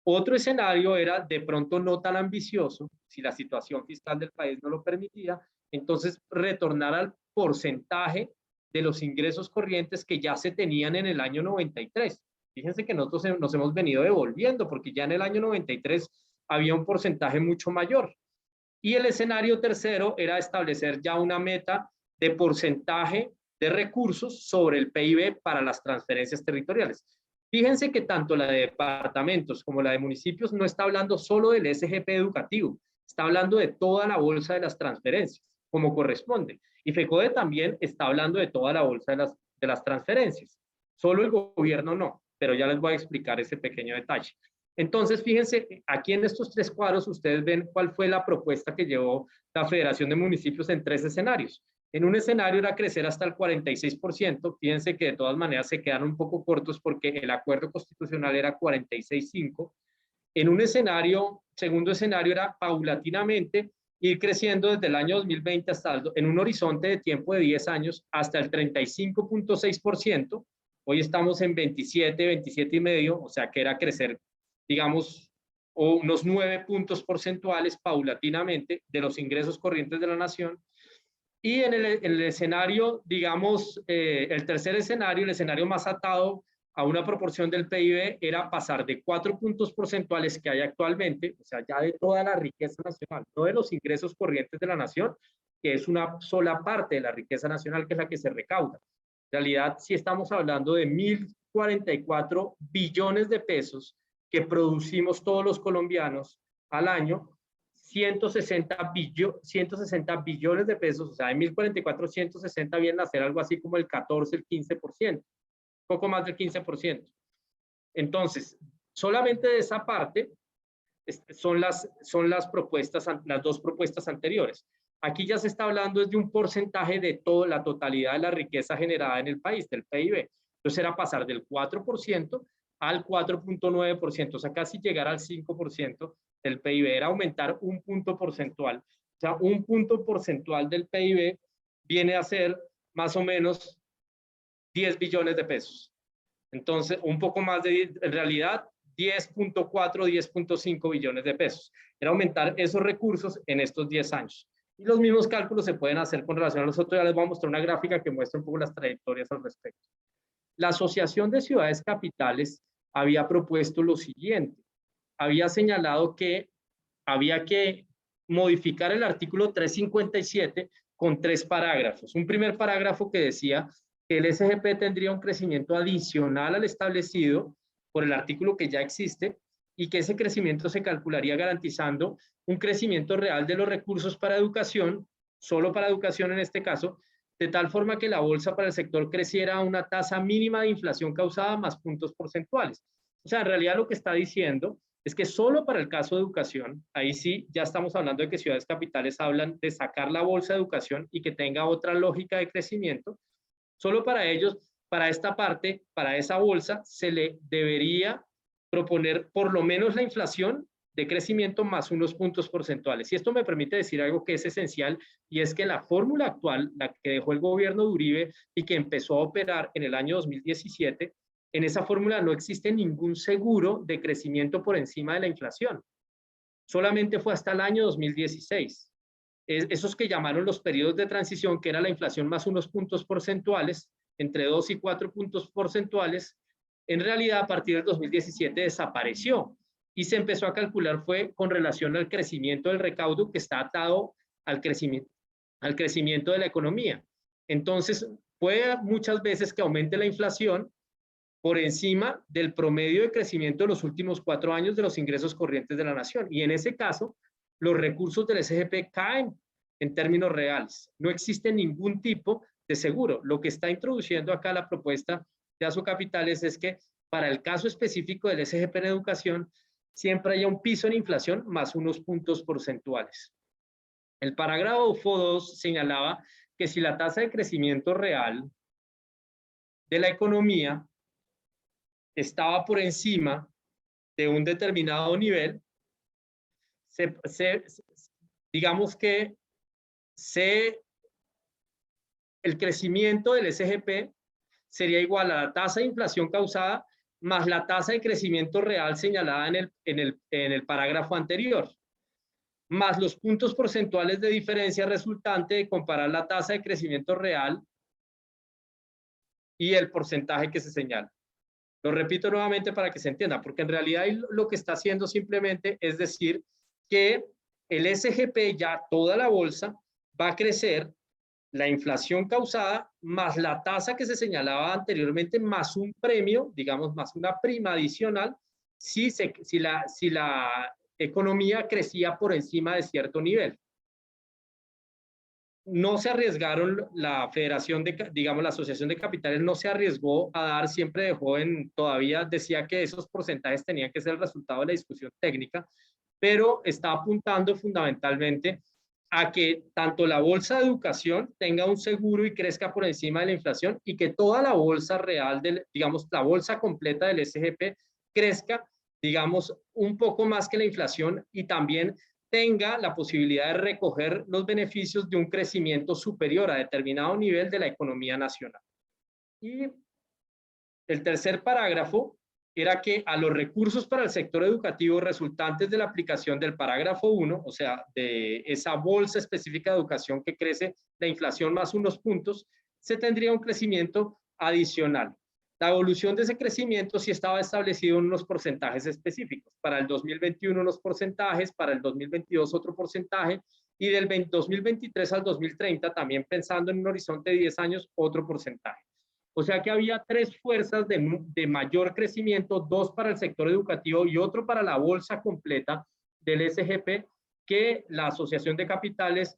Otro escenario era de pronto no tan ambicioso, si la situación fiscal del país no lo permitía, entonces retornar al porcentaje de los ingresos corrientes que ya se tenían en el año 93. Fíjense que nosotros nos hemos venido devolviendo porque ya en el año 93 había un porcentaje mucho mayor. Y el escenario tercero era establecer ya una meta de porcentaje de recursos sobre el PIB para las transferencias territoriales. Fíjense que tanto la de departamentos como la de municipios no está hablando solo del SGP educativo, está hablando de toda la bolsa de las transferencias, como corresponde. Y FECODE también está hablando de toda la bolsa de las transferencias. Solo el gobierno no, pero ya les voy a explicar ese pequeño detalle. Entonces, fíjense, aquí en estos 3 cuadros ustedes ven cuál fue la propuesta que llevó la Federación de Municipios en 3 escenarios. En un escenario era crecer hasta el 46%, fíjense que de todas maneras se quedaron un poco cortos porque el acuerdo constitucional era 46.5. En un segundo escenario era paulatinamente ir creciendo desde el año 2020 en un horizonte de tiempo de 10 años hasta el 35.6%. Hoy estamos en 27.5, o sea que era crecer, digamos, unos 9 puntos porcentuales paulatinamente de los ingresos corrientes de la nación. Y en el escenario, digamos, el tercer escenario, el escenario más atado a una proporción del PIB, era pasar de 4 puntos porcentuales que hay actualmente, o sea, ya de toda la riqueza nacional, no de los ingresos corrientes de la nación, que es una sola parte de la riqueza nacional, que es la que se recauda. En realidad, sí estamos hablando de 1.044 billones de pesos que producimos todos los colombianos al año, 160 billones de pesos, o sea, de 1.044, 160 vienen a ser algo así como el 14, el 15%, poco más del 15%. Entonces, solamente de esa parte son las propuestas, las 2 propuestas anteriores. Aquí ya se está hablando de un porcentaje de toda la totalidad de la riqueza generada en el país, del PIB. Entonces era pasar del 4% al 4.9%, o sea, casi llegar al 5% del PIB, era aumentar un punto porcentual. O sea, un punto porcentual del PIB viene a ser más o menos 10 billones de pesos. Entonces, un poco más de, en realidad, 10.4, 10.5 billones de pesos. Era aumentar esos recursos en estos 10 años. Y los mismos cálculos se pueden hacer con relación a los otros. Ya les voy a mostrar una gráfica que muestra un poco las trayectorias al respecto. La Asociación de Ciudades Capitales había propuesto lo siguiente. Había señalado que había que modificar el artículo 357 con 3 parágrafos. Un primer parágrafo que decía que el SGP tendría un crecimiento adicional al establecido por el artículo que ya existe y que ese crecimiento se calcularía garantizando un crecimiento real de los recursos para educación, solo para educación en este caso, de tal forma que la bolsa para el sector creciera a una tasa mínima de inflación causada más puntos porcentuales. O sea, en realidad lo que está diciendo es que solo para el caso de educación, ahí sí ya estamos hablando de que ciudades capitales hablan de sacar la bolsa de educación y que tenga otra lógica de crecimiento. Solo para ellos, para esta parte, para esa bolsa, se le debería proponer por lo menos la inflación de crecimiento más unos puntos porcentuales. Y esto me permite decir algo que es esencial, y es que la fórmula actual, la que dejó el gobierno de Uribe y que empezó a operar en el año 2017, en esa fórmula no existe ningún seguro de crecimiento por encima de la inflación. Solamente fue hasta el año 2016. Esos que llamaron los periodos de transición, que era la inflación más unos puntos porcentuales, entre 2 y 4 puntos porcentuales, en realidad a partir del 2017 desapareció y se empezó a calcular fue con relación al crecimiento del recaudo que está atado al crecimiento de la economía. Entonces, puede muchas veces que aumente la inflación por encima del promedio de crecimiento de los últimos 4 años de los ingresos corrientes de la nación. Y en ese caso, los recursos del SGP caen en términos reales. No existe ningún tipo de seguro. Lo que está introduciendo acá la propuesta de Asocapitales es que para el caso específico del SGP en educación, siempre haya un piso en inflación más unos puntos porcentuales. El parágrafo 2 señalaba que si la tasa de crecimiento real de la economía estaba por encima de un determinado nivel, digamos que el crecimiento del SGP sería igual a la tasa de inflación causada más la tasa de crecimiento real señalada en el parágrafo anterior, más los puntos porcentuales de diferencia resultante de comparar la tasa de crecimiento real y el porcentaje que se señala. Lo repito nuevamente para que se entienda, porque en realidad lo que está haciendo simplemente es decir que el SGP, ya toda la bolsa, va a crecer la inflación causada más la tasa que se señalaba anteriormente, más un premio, digamos, más una prima adicional, si la economía crecía por encima de cierto nivel. No se arriesgaron, la federación, digamos, la asociación de capitales no se arriesgó a dar, siempre dejó todavía decía que esos porcentajes tenían que ser el resultado de la discusión técnica, pero está apuntando fundamentalmente a que tanto la bolsa de educación tenga un seguro y crezca por encima de la inflación y que toda la bolsa real, digamos, la bolsa completa del SGP crezca, digamos, un poco más que la inflación y también tenga la posibilidad de recoger los beneficios de un crecimiento superior a determinado nivel de la economía nacional. Y el tercer parágrafo era que a los recursos para el sector educativo resultantes de la aplicación del parágrafo 1, o sea, de esa bolsa específica de educación que crece la inflación más unos puntos, se tendría un crecimiento adicional. La evolución de ese crecimiento sí estaba establecido en unos porcentajes específicos. Para el 2021 unos porcentajes, para el 2022 otro porcentaje, y del 2023 al 2030, también pensando en un horizonte de 10 años, otro porcentaje. O sea que había 3 fuerzas de mayor crecimiento, 2 para el sector educativo y otro para la bolsa completa del SGP, que la Asociación de Capitales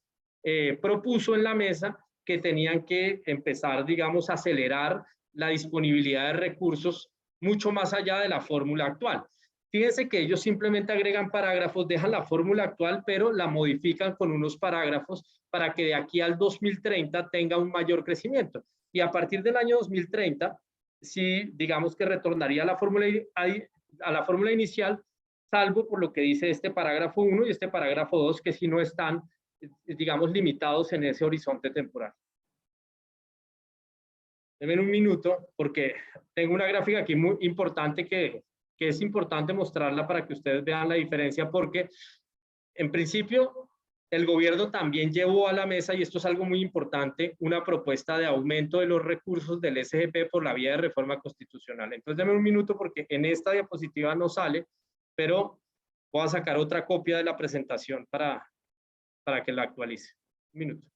propuso en la mesa que tenían que empezar, digamos, a acelerar la disponibilidad de recursos mucho más allá de la fórmula actual. Fíjense que ellos simplemente agregan parágrafos, dejan la fórmula actual, pero la modifican con unos parágrafos para que de aquí al 2030 tenga un mayor crecimiento. Y a partir del año 2030, sí, digamos que retornaría a la fórmula inicial, salvo por lo que dice este parágrafo 1 y este parágrafo 2, que sí no están, digamos, limitados en ese horizonte temporal. Denme un minuto, porque tengo una gráfica aquí muy importante que es importante mostrarla para que ustedes vean la diferencia, porque en principio el gobierno también llevó a la mesa, y esto es algo muy importante, una propuesta de aumento de los recursos del SGP por la vía de reforma constitucional. Entonces, denme un minuto porque en esta diapositiva no sale, pero voy a sacar otra copia de la presentación para que la actualice. Un minuto.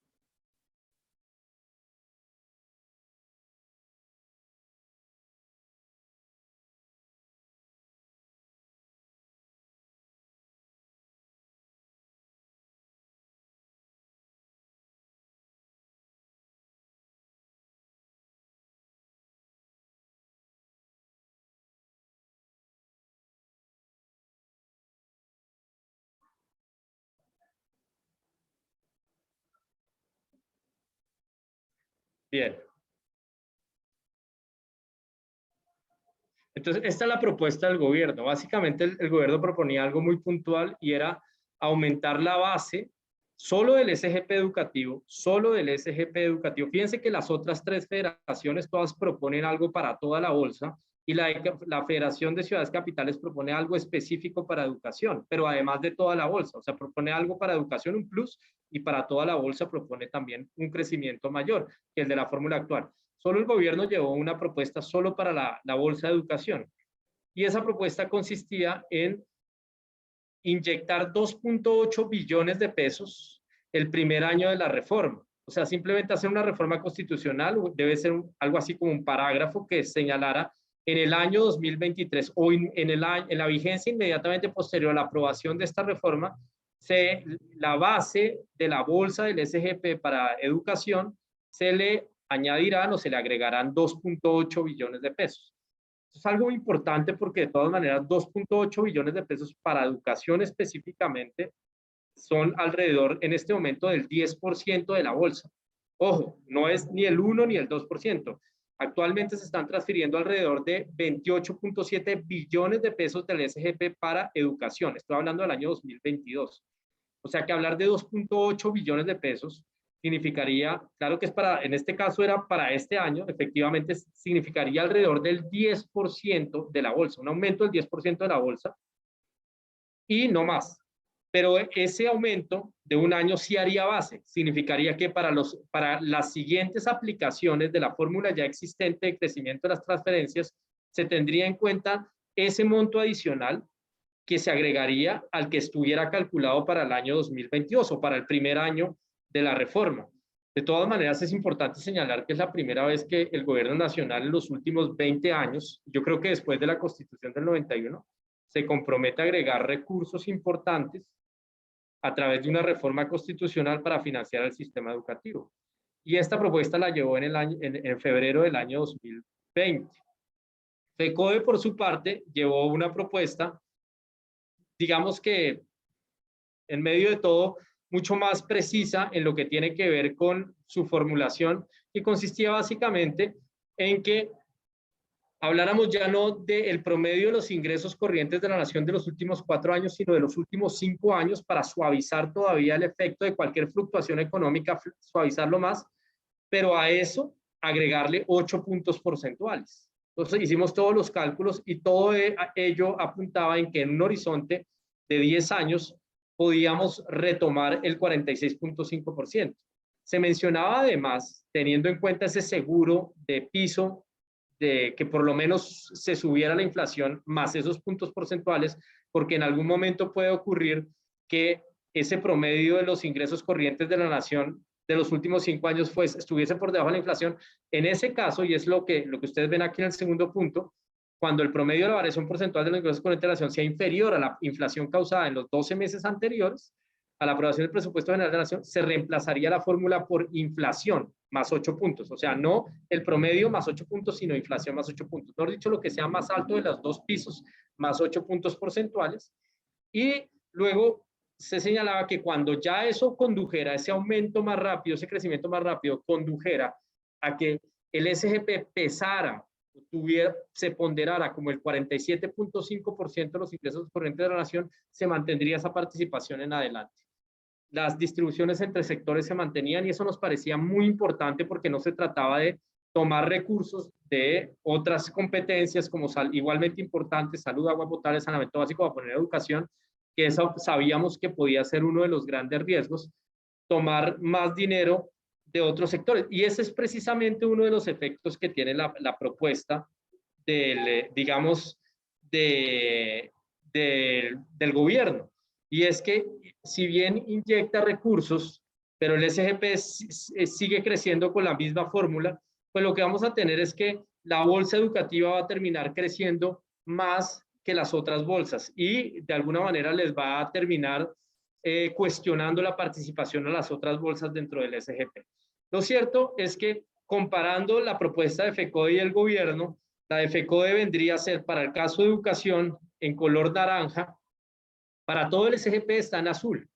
Bien. Entonces, esta es la propuesta del gobierno. Básicamente, el gobierno proponía algo muy puntual y era aumentar la base solo del SGP educativo, solo del SGP educativo. Fíjense que las otras 3 federaciones todas proponen algo para toda la bolsa y la Federación de Ciudades Capitales propone algo específico para educación, pero además de toda la bolsa. O sea, propone algo para educación, un plus, y para toda la bolsa propone también un crecimiento mayor que el de la fórmula actual. Solo el gobierno llevó una propuesta solo para la bolsa de educación. Y esa propuesta consistía en inyectar 2.8 billones de pesos el primer año de la reforma. O sea, simplemente hacer una reforma constitucional, debe ser algo así como un parágrafo que señalara en el año 2023 o en la vigencia inmediatamente posterior a la aprobación de esta reforma, la base de la bolsa del SGP para educación se le añadirán o se le agregarán 2.8 billones de pesos. Es algo muy importante porque de todas maneras 2.8 billones de pesos para educación específicamente son alrededor en este momento del 10% de la bolsa. Ojo, no es ni el 1 ni el 2%. Actualmente se están transfiriendo alrededor de 28.7 billones de pesos del SGP para educación. Estoy hablando del año 2022. O sea que hablar de 2.8 billones de pesos significaría, claro que es para, en este caso era para este año, efectivamente significaría alrededor del 10% de la bolsa, un aumento del 10% de la bolsa y no más. Pero ese aumento de un año sí haría base, significaría que para las siguientes aplicaciones de la fórmula ya existente de crecimiento de las transferencias, se tendría en cuenta ese monto adicional que se agregaría al que estuviera calculado para el año 2022 o para el primer año de la reforma. De todas maneras, es importante señalar que es la primera vez que el gobierno nacional en los últimos 20 años, yo creo que después de la Constitución del 91, se compromete a agregar recursos importantes a través de una reforma constitucional para financiar el sistema educativo. Y esta propuesta la llevó en febrero del año 2020. FECODE, por su parte, llevó una propuesta, digamos que en medio de todo, mucho más precisa en lo que tiene que ver con su formulación, y consistía básicamente en que habláramos ya no del promedio de los ingresos corrientes de la nación de los últimos 4 años, sino de los últimos 5 años para suavizar todavía el efecto de cualquier fluctuación económica, suavizarlo más, pero a eso agregarle 8 puntos porcentuales. Entonces hicimos todos los cálculos y todo ello apuntaba en que en un horizonte de 10 años podíamos retomar el 46.5%. Se mencionaba además, teniendo en cuenta ese seguro de piso, de que por lo menos se subiera la inflación más esos puntos porcentuales, porque en algún momento puede ocurrir que ese promedio de los ingresos corrientes de la nación de los últimos 5 años estuviese por debajo de la inflación. En ese caso, y es lo que ustedes ven aquí en el segundo punto, cuando el promedio de la variación porcentual de los ingresos corrientes de la nación sea inferior a la inflación causada en los 12 meses anteriores a la aprobación del presupuesto general de la nación, se reemplazaría la fórmula por inflación más 8 puntos. O sea, no el promedio más 8 puntos, sino inflación más 8 puntos. Mejor dicho, lo que sea más alto de los 2 pisos más 8 puntos porcentuales. Y luego se señalaba que cuando ya eso condujera, ese aumento más rápido, ese crecimiento más rápido, condujera a que el SGP pesara se ponderara como el 47.5% de los ingresos corrientes de la nación, se mantendría esa participación en adelante. Las distribuciones entre sectores se mantenían y eso nos parecía muy importante porque no se trataba de tomar recursos de otras competencias como igualmente importantes, salud, agua potable, saneamiento básico, para poner educación, que eso sabíamos que podía ser uno de los grandes riesgos, tomar más dinero de otros sectores. Y ese es precisamente uno de los efectos que tiene la propuesta del, digamos, del gobierno. Y es que si bien inyecta recursos, pero el SGP sigue creciendo con la misma fórmula, pues lo que vamos a tener es que la bolsa educativa va a terminar creciendo más que las otras bolsas y de alguna manera les va a terminar cuestionando la participación a las otras bolsas dentro del SGP. Lo cierto es que comparando la propuesta de FECODE y el gobierno, la de FECODE vendría a ser para el caso de educación en color naranja, para todo el SGP está en azul.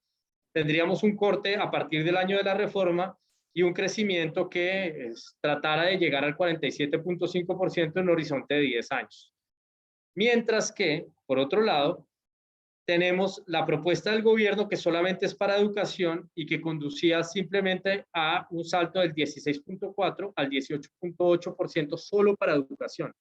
Tendríamos un corte a partir del año de la reforma y un crecimiento que tratara de llegar al 47.5% en un horizonte de 10 años. Mientras que, por otro lado, tenemos la propuesta del gobierno que solamente es para educación y que conducía simplemente a un salto del 16.4 al 18.8% solo para educación.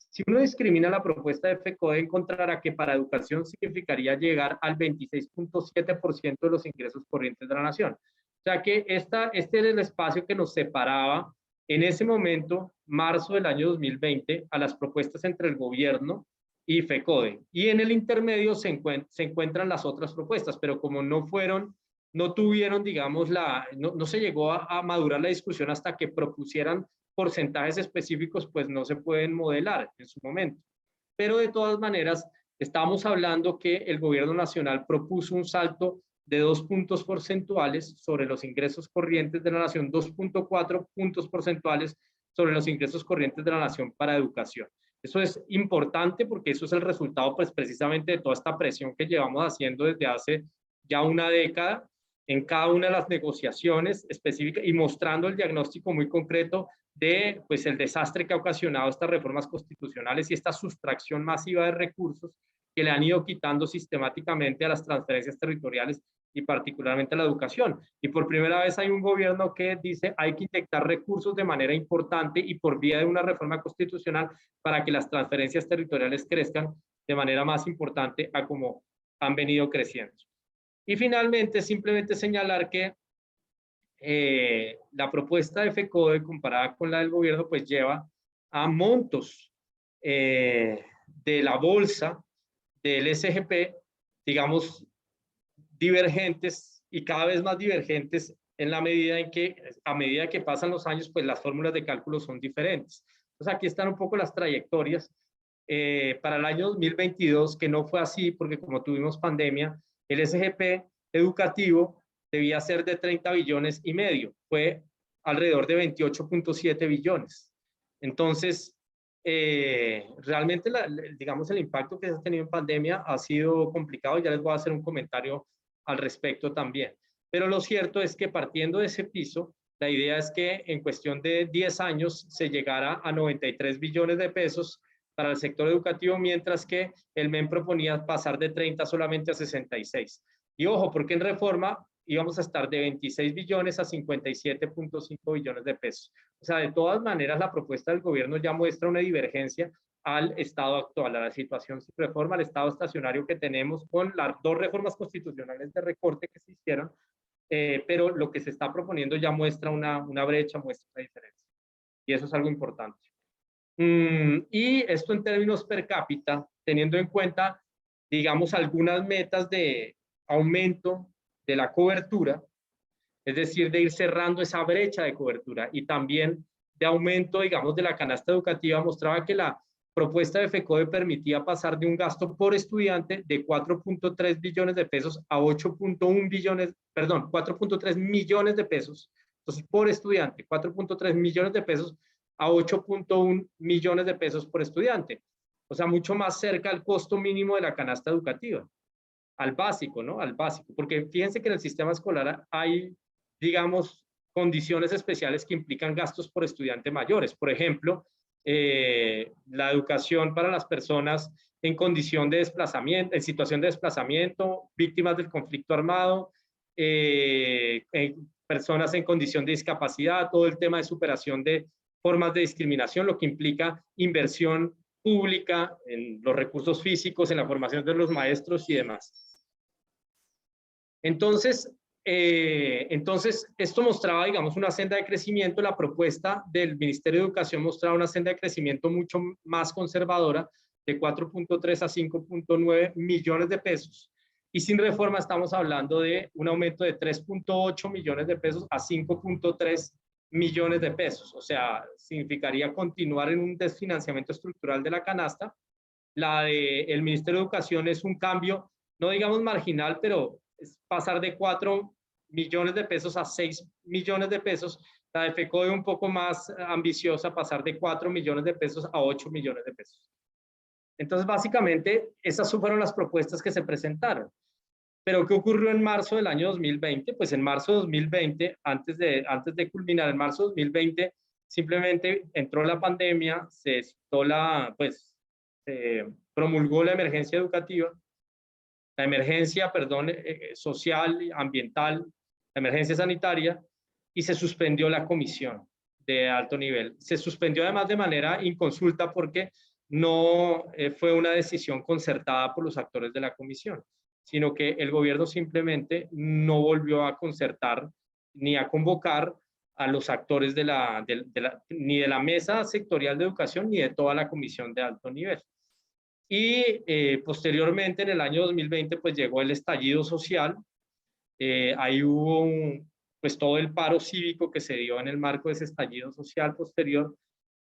Si uno discrimina la propuesta de FECODE, encontrará que para educación significaría llegar al 26.7% de los ingresos corrientes de la nación. O sea que este era el espacio que nos separaba en ese momento, marzo del año 2020, a las propuestas entre el gobierno y FECODE. Y en el intermedio se encuentran las otras propuestas, pero como no tuvieron, digamos, no se llegó a madurar la discusión hasta que propusieran porcentajes específicos, pues no se pueden modelar en su momento. Pero de todas maneras, estamos hablando que el gobierno nacional propuso un salto de 2 puntos porcentuales sobre los ingresos corrientes de la nación, 2.4 puntos porcentuales sobre los ingresos corrientes de la nación para educación. Eso es importante porque eso es el resultado, pues, precisamente de toda esta presión que llevamos haciendo desde hace ya una década en cada una de las negociaciones específicas y mostrando el diagnóstico muy concreto de, pues, el desastre que ha ocasionado estas reformas constitucionales y esta sustracción masiva de recursos que le han ido quitando sistemáticamente a las transferencias territoriales y particularmente a la educación. Y por primera vez hay un gobierno que dice hay que inyectar recursos de manera importante y por vía de una reforma constitucional para que las transferencias territoriales crezcan de manera más importante a como han venido creciendo. Y finalmente, simplemente señalar que la propuesta de FECODE comparada con la del gobierno pues lleva a montos de la bolsa del SGP, digamos, divergentes y cada vez más divergentes en la medida en que, a medida que pasan los años, pues las fórmulas de cálculo son diferentes. Entonces aquí están un poco las trayectorias. Para el año 2022, que no fue así porque como tuvimos pandemia, el SGP educativo debía ser de 30 billones y medio, fue alrededor de 28.7 billones. Entonces, realmente, digamos, el impacto que se ha tenido en pandemia ha sido complicado. Ya les voy a hacer un comentario al respecto también. Pero lo cierto es que partiendo de ese piso, la idea es que en cuestión de 10 años se llegara a 93 billones de pesos para el sector educativo, mientras que el MEN proponía pasar de 30 solamente a 66. Y ojo, porque en reforma íbamos a estar de 26 billones a 57.5 billones de pesos. O sea, de todas maneras, la propuesta del gobierno ya muestra una divergencia al estado actual, a la situación sin reforma, al estado estacionario que tenemos con las dos reformas constitucionales de recorte que se hicieron, pero lo que se está proponiendo ya muestra una brecha, muestra una diferencia. Y eso es algo importante. Y esto en términos per cápita, teniendo en cuenta, digamos, algunas metas de aumento de la cobertura, es decir, de ir cerrando esa brecha de cobertura y también de aumento, digamos, de la canasta educativa, mostraba que la propuesta de FECODE permitía pasar de un gasto por estudiante de 4.3 billones de pesos a 8.1 billones, perdón, 4.3 millones de pesos. Entonces, por estudiante, 4.3 millones de pesos a 8.1 millones de pesos por estudiante. O sea, mucho más cerca al costo mínimo de la canasta educativa, al básico, ¿no? Al básico, porque fíjense que en el sistema escolar hay, digamos, condiciones especiales que implican gastos por estudiante mayores. Por ejemplo, la educación para las personas en condición de desplazamiento, en situación de desplazamiento, víctimas del conflicto armado, personas en condición de discapacidad, todo el tema de superación de formas de discriminación, lo que implica inversión pública en los recursos físicos, en la formación de los maestros y demás. Entonces, esto mostraba, digamos, una senda de crecimiento. La propuesta del Ministerio de Educación mostraba una senda de crecimiento mucho más conservadora, de 4.3 a 5.9 millones de pesos. Y sin reforma estamos hablando de un aumento de 3.8 millones de pesos a 5.3 millones de pesos. O sea, significaría continuar en un desfinanciamiento estructural de la canasta. La del Ministerio de Educación es un cambio, no digamos marginal, pero es pasar de 4 millones de pesos a 6 millones de pesos. La de FECODE un poco más ambiciosa, pasar de 4 millones de pesos a 8 millones de pesos. Entonces, básicamente, esas fueron las propuestas que se presentaron. Pero, ¿qué ocurrió en marzo del año 2020? Pues en marzo de 2020, antes de culminar, en marzo de 2020, simplemente entró la pandemia, se promulgó la emergencia educativa, la emergencia, social, ambiental, la emergencia sanitaria, y se suspendió la comisión de alto nivel. Se suspendió además de manera inconsulta porque no fue una decisión concertada por los actores de la comisión, sino que el gobierno simplemente no volvió a concertar ni a convocar a los actores ni de la mesa sectorial de educación ni de toda la comisión de alto nivel. Y posteriormente, en el año 2020, pues llegó el estallido social. Ahí hubo pues todo el paro cívico que se dio en el marco de ese estallido social posterior.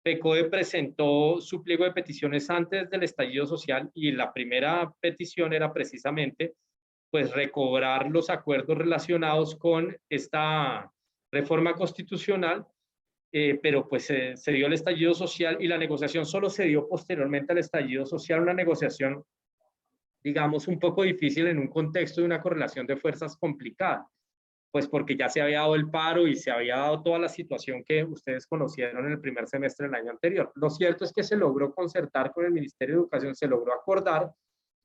FECODE presentó su pliego de peticiones antes del estallido social y la primera petición era precisamente pues recobrar los acuerdos relacionados con esta reforma constitucional, pero pues se dio el estallido social y la negociación solo se dio posteriormente al estallido social, una negociación, digamos, un poco difícil en un contexto de una correlación de fuerzas complicada, pues porque ya se había dado el paro y se había dado toda la situación que ustedes conocieron en el primer semestre del año anterior. Lo cierto es que se logró concertar con el Ministerio de Educación, se logró acordar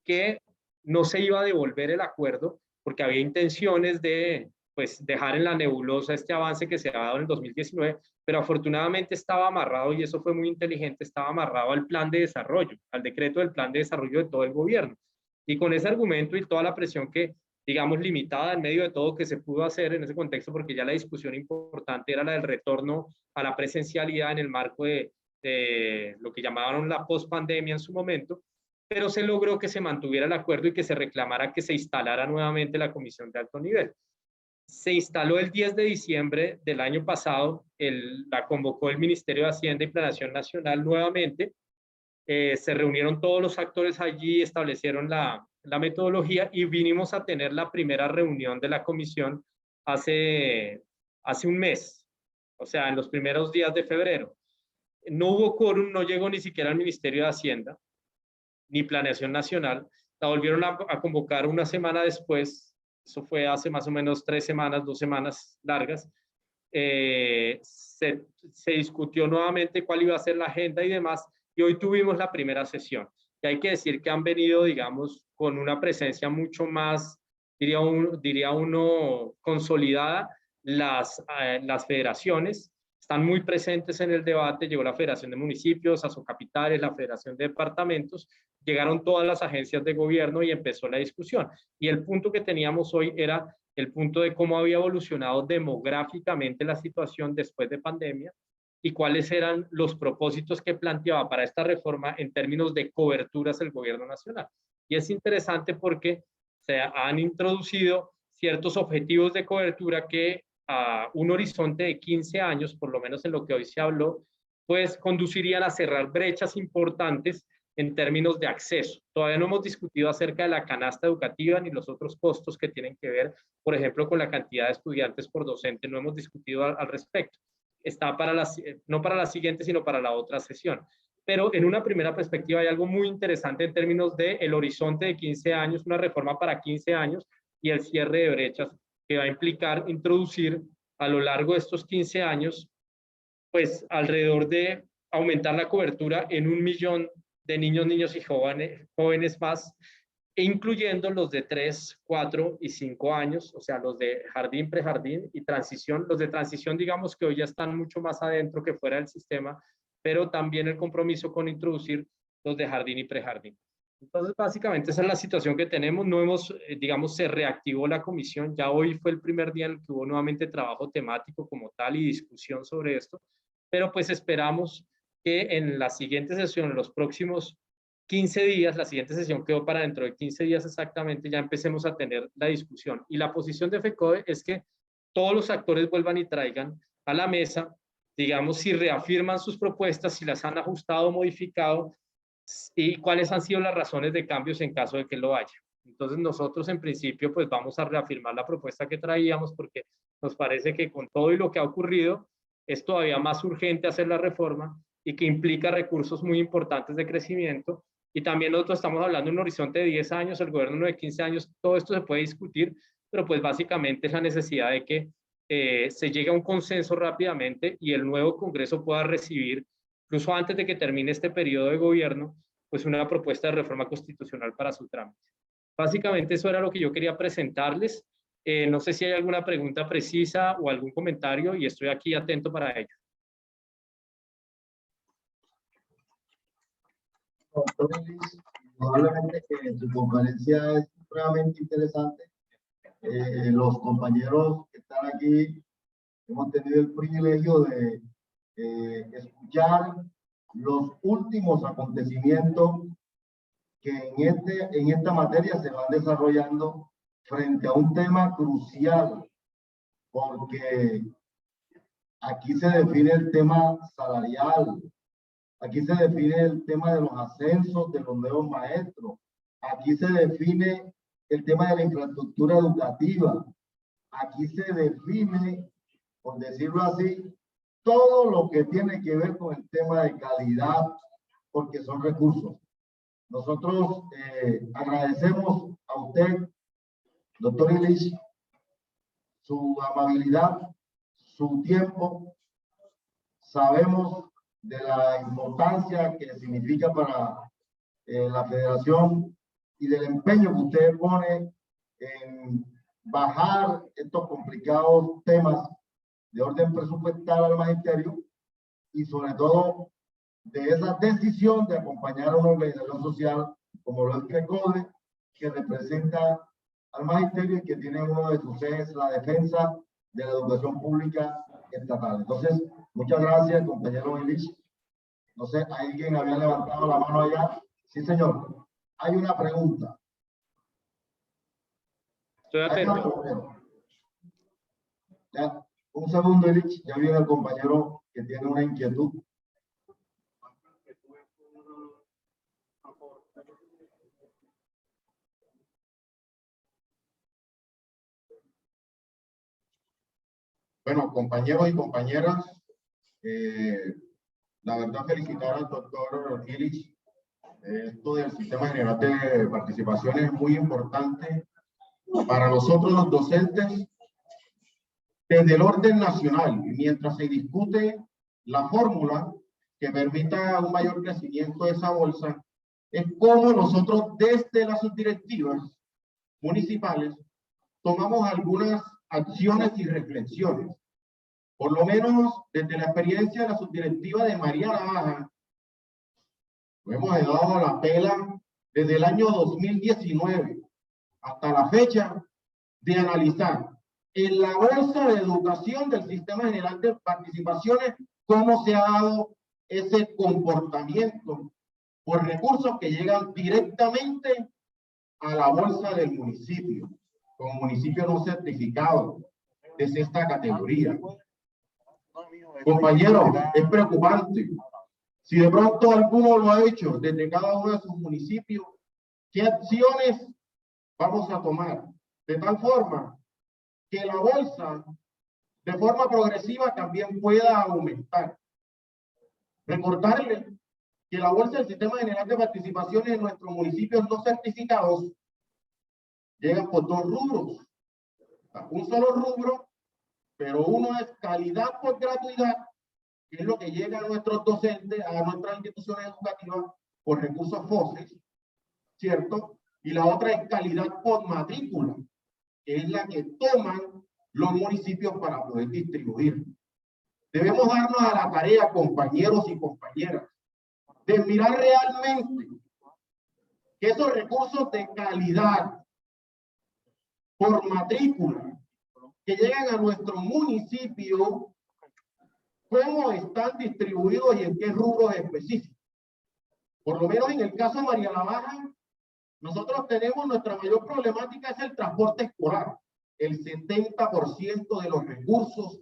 que no se iba a devolver el acuerdo porque había intenciones de pues dejar en la nebulosa este avance que se ha dado en el 2019, pero afortunadamente estaba amarrado, y eso fue muy inteligente, estaba amarrado al plan de desarrollo, al decreto del plan de desarrollo de todo el gobierno. Y con ese argumento y toda la presión que, digamos, limitada en medio de todo que se pudo hacer en ese contexto, porque ya la discusión importante era la del retorno a la presencialidad en el marco de lo que llamaban la pospandemia en su momento, pero se logró que se mantuviera el acuerdo y que se reclamara que se instalara nuevamente la comisión de alto nivel. Se instaló el 10 de diciembre del año pasado, la convocó el Ministerio de Hacienda y Planeación Nacional nuevamente, se reunieron todos los actores allí, establecieron la metodología y vinimos a tener la primera reunión de la comisión hace un mes, o sea, en los primeros días de febrero. No hubo quórum, no llegó ni siquiera al Ministerio de Hacienda ni Planeación Nacional, la volvieron a convocar una semana después, eso fue hace más o menos 3 semanas, 2 semanas largas. Se discutió nuevamente cuál iba a ser la agenda y demás, y hoy tuvimos la primera sesión. Y hay que decir que han venido, digamos, con una presencia mucho más, diría uno, consolidada. Las federaciones están muy presentes en el debate. Llegó la Federación de Municipios, Asocapitales, la Federación de Departamentos, llegaron todas las agencias de gobierno y empezó la discusión. Y el punto que teníamos hoy era el punto de cómo había evolucionado demográficamente la situación después de pandemia y cuáles eran los propósitos que planteaba para esta reforma en términos de coberturas el gobierno nacional. Y es interesante porque se han introducido ciertos objetivos de cobertura que a un horizonte de 15 años, por lo menos en lo que hoy se habló, pues conducirían a cerrar brechas importantes en términos de acceso. Todavía no hemos discutido acerca de la canasta educativa ni los otros costos que tienen que ver, por ejemplo, con la cantidad de estudiantes por docente. No hemos discutido al respecto. Está no para la siguiente, sino para la otra sesión. Pero en una primera perspectiva hay algo muy interesante en términos del horizonte de 15 años, una reforma para 15 años y el cierre de brechas que va a implicar introducir a lo largo de estos 15 años, pues alrededor de aumentar la cobertura en 1 millón de niños, niños y jóvenes más, incluyendo los de 3, 4 y 5 años, o sea, los de jardín, prejardín y transición. Los de transición, digamos que hoy ya están mucho más adentro que fuera del sistema, pero también el compromiso con introducir los de jardín y prejardín. Entonces, básicamente esa es la situación que tenemos. No hemos, digamos, se reactivó la comisión. Ya hoy fue el primer día en el que hubo nuevamente trabajo temático como tal y discusión sobre esto, pero pues esperamos que en la siguiente sesión, en los próximos 15 días, la siguiente sesión quedó para dentro de 15 días exactamente, ya empecemos a tener la discusión. Y la posición de FECODE es que todos los actores vuelvan y traigan a la mesa, digamos, si reafirman sus propuestas, si las han ajustado o modificado, y cuáles han sido las razones de cambios en caso de que lo haya. Entonces nosotros en principio pues vamos a reafirmar la propuesta que traíamos porque nos parece que con todo y lo que ha ocurrido es todavía más urgente hacer la reforma y que implica recursos muy importantes de crecimiento. Y también nosotros estamos hablando de un horizonte de 10 años, el gobierno de 15 años, todo esto se puede discutir, pero pues básicamente es la necesidad de que se llegue a un consenso rápidamente y el nuevo Congreso pueda recibir, incluso antes de que termine este periodo de gobierno, pues una propuesta de reforma constitucional para su trámite. Básicamente eso era lo que yo quería presentarles. No sé si hay alguna pregunta precisa o algún comentario y estoy aquí atento para ello. Probablemente que su conferencia es realmente interesante. Los compañeros que están aquí hemos tenido el privilegio de escuchar los últimos acontecimientos que en esta materia se van desarrollando frente a un tema crucial, porque aquí se define el tema salarial, aquí se define el tema de los ascensos de los nuevos maestros, aquí se define el tema de la infraestructura educativa, aquí se define, por decirlo así, todo lo que tiene que ver con el tema de calidad, porque son recursos. Nosotros agradecemos a usted, doctor Illich, su amabilidad, su tiempo. Sabemos de la importancia que significa para la federación y del empeño que usted pone en bajar estos complicados temas de orden presupuestal al magisterio y sobre todo de esa decisión de acompañar a una organización social como lo es FECODE, que representa al magisterio y que tiene uno de sus ejes la defensa de la educación pública estatal. Entonces, muchas gracias, compañero Illich. No sé, ¿alguien había levantado la mano allá? Sí, señor. Hay una pregunta. Estoy atento. Ya, un segundo, Illich. Ya viene el compañero que tiene una inquietud. Bueno, compañeros y compañeras, la verdad felicitar al doctor Illich. Esto del sistema general de participación es muy importante para nosotros los docentes desde el orden nacional, mientras se discute la fórmula que permita un mayor crecimiento de esa bolsa, es cómo nosotros desde las subdirectivas municipales tomamos algunas acciones y reflexiones. Por lo menos desde la experiencia de la subdirectiva de María La Baja, hemos dado la pela desde el año 2019 hasta la fecha de analizar en la bolsa de educación del Sistema General de Participaciones cómo se ha dado ese comportamiento por recursos que llegan directamente a la bolsa del municipio, como municipio no certificado de sexta categoría. Compañeros, es preocupante. Si de pronto alguno lo ha hecho desde cada uno de sus municipios, ¿qué acciones vamos a tomar? De tal forma que la bolsa de forma progresiva también pueda aumentar. Recordarle que la bolsa del Sistema General de Participaciones en nuestros municipios no certificados llega por dos rubros. Un solo rubro, pero uno es calidad por gratuidad que es lo que llega a nuestros docentes, a nuestras instituciones educativas por recursos FOSES, ¿cierto? Y la otra es calidad por matrícula, que es la que toman los municipios para poder distribuir. Debemos darnos a la tarea, compañeros y compañeras, de mirar realmente que esos recursos de calidad por matrícula que llegan a nuestro municipio, cómo están distribuidos y en qué rubros específicos. Por lo menos en el caso de María la Baja, nosotros tenemos nuestra mayor problemática es el transporte escolar. El 70% de los recursos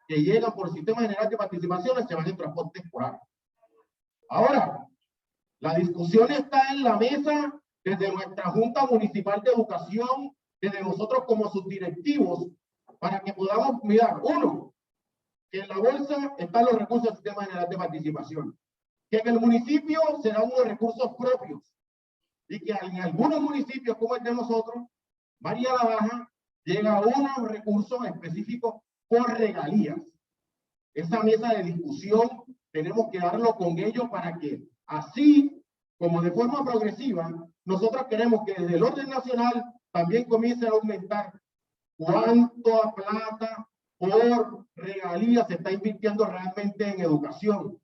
que llegan por el Sistema General de Participaciones se van en transporte escolar. Ahora, la discusión está en la mesa desde nuestra Junta Municipal de Educación, desde nosotros como subdirectivos, para que podamos mirar, uno, que en la bolsa están los recursos del Sistema General de Participación, que en el municipio serán unos recursos propios, y que en algunos municipios como el de nosotros, María la Baja, llega a unos recursos específicos por regalías. Esa mesa de discusión tenemos que darlo con ellos para que así como de forma progresiva, nosotros queremos que desde el orden nacional también comience a aumentar cuánta plata por regalías se está invirtiendo realmente en educación.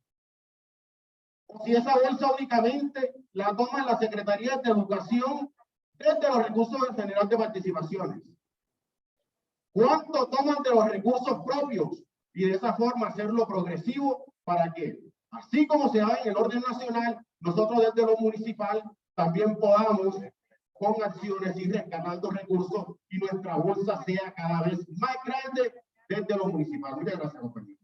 O si esa bolsa únicamente la toman las secretarías de educación desde los recursos en general de participaciones. ¿Cuánto toman de los recursos propios? Y de esa forma hacerlo progresivo para que, así como se da en el orden nacional, nosotros desde lo municipal también podamos con acciones ir rescatando recursos y nuestra bolsa sea cada vez más grande desde lo municipal. Muchas gracias, compañeros.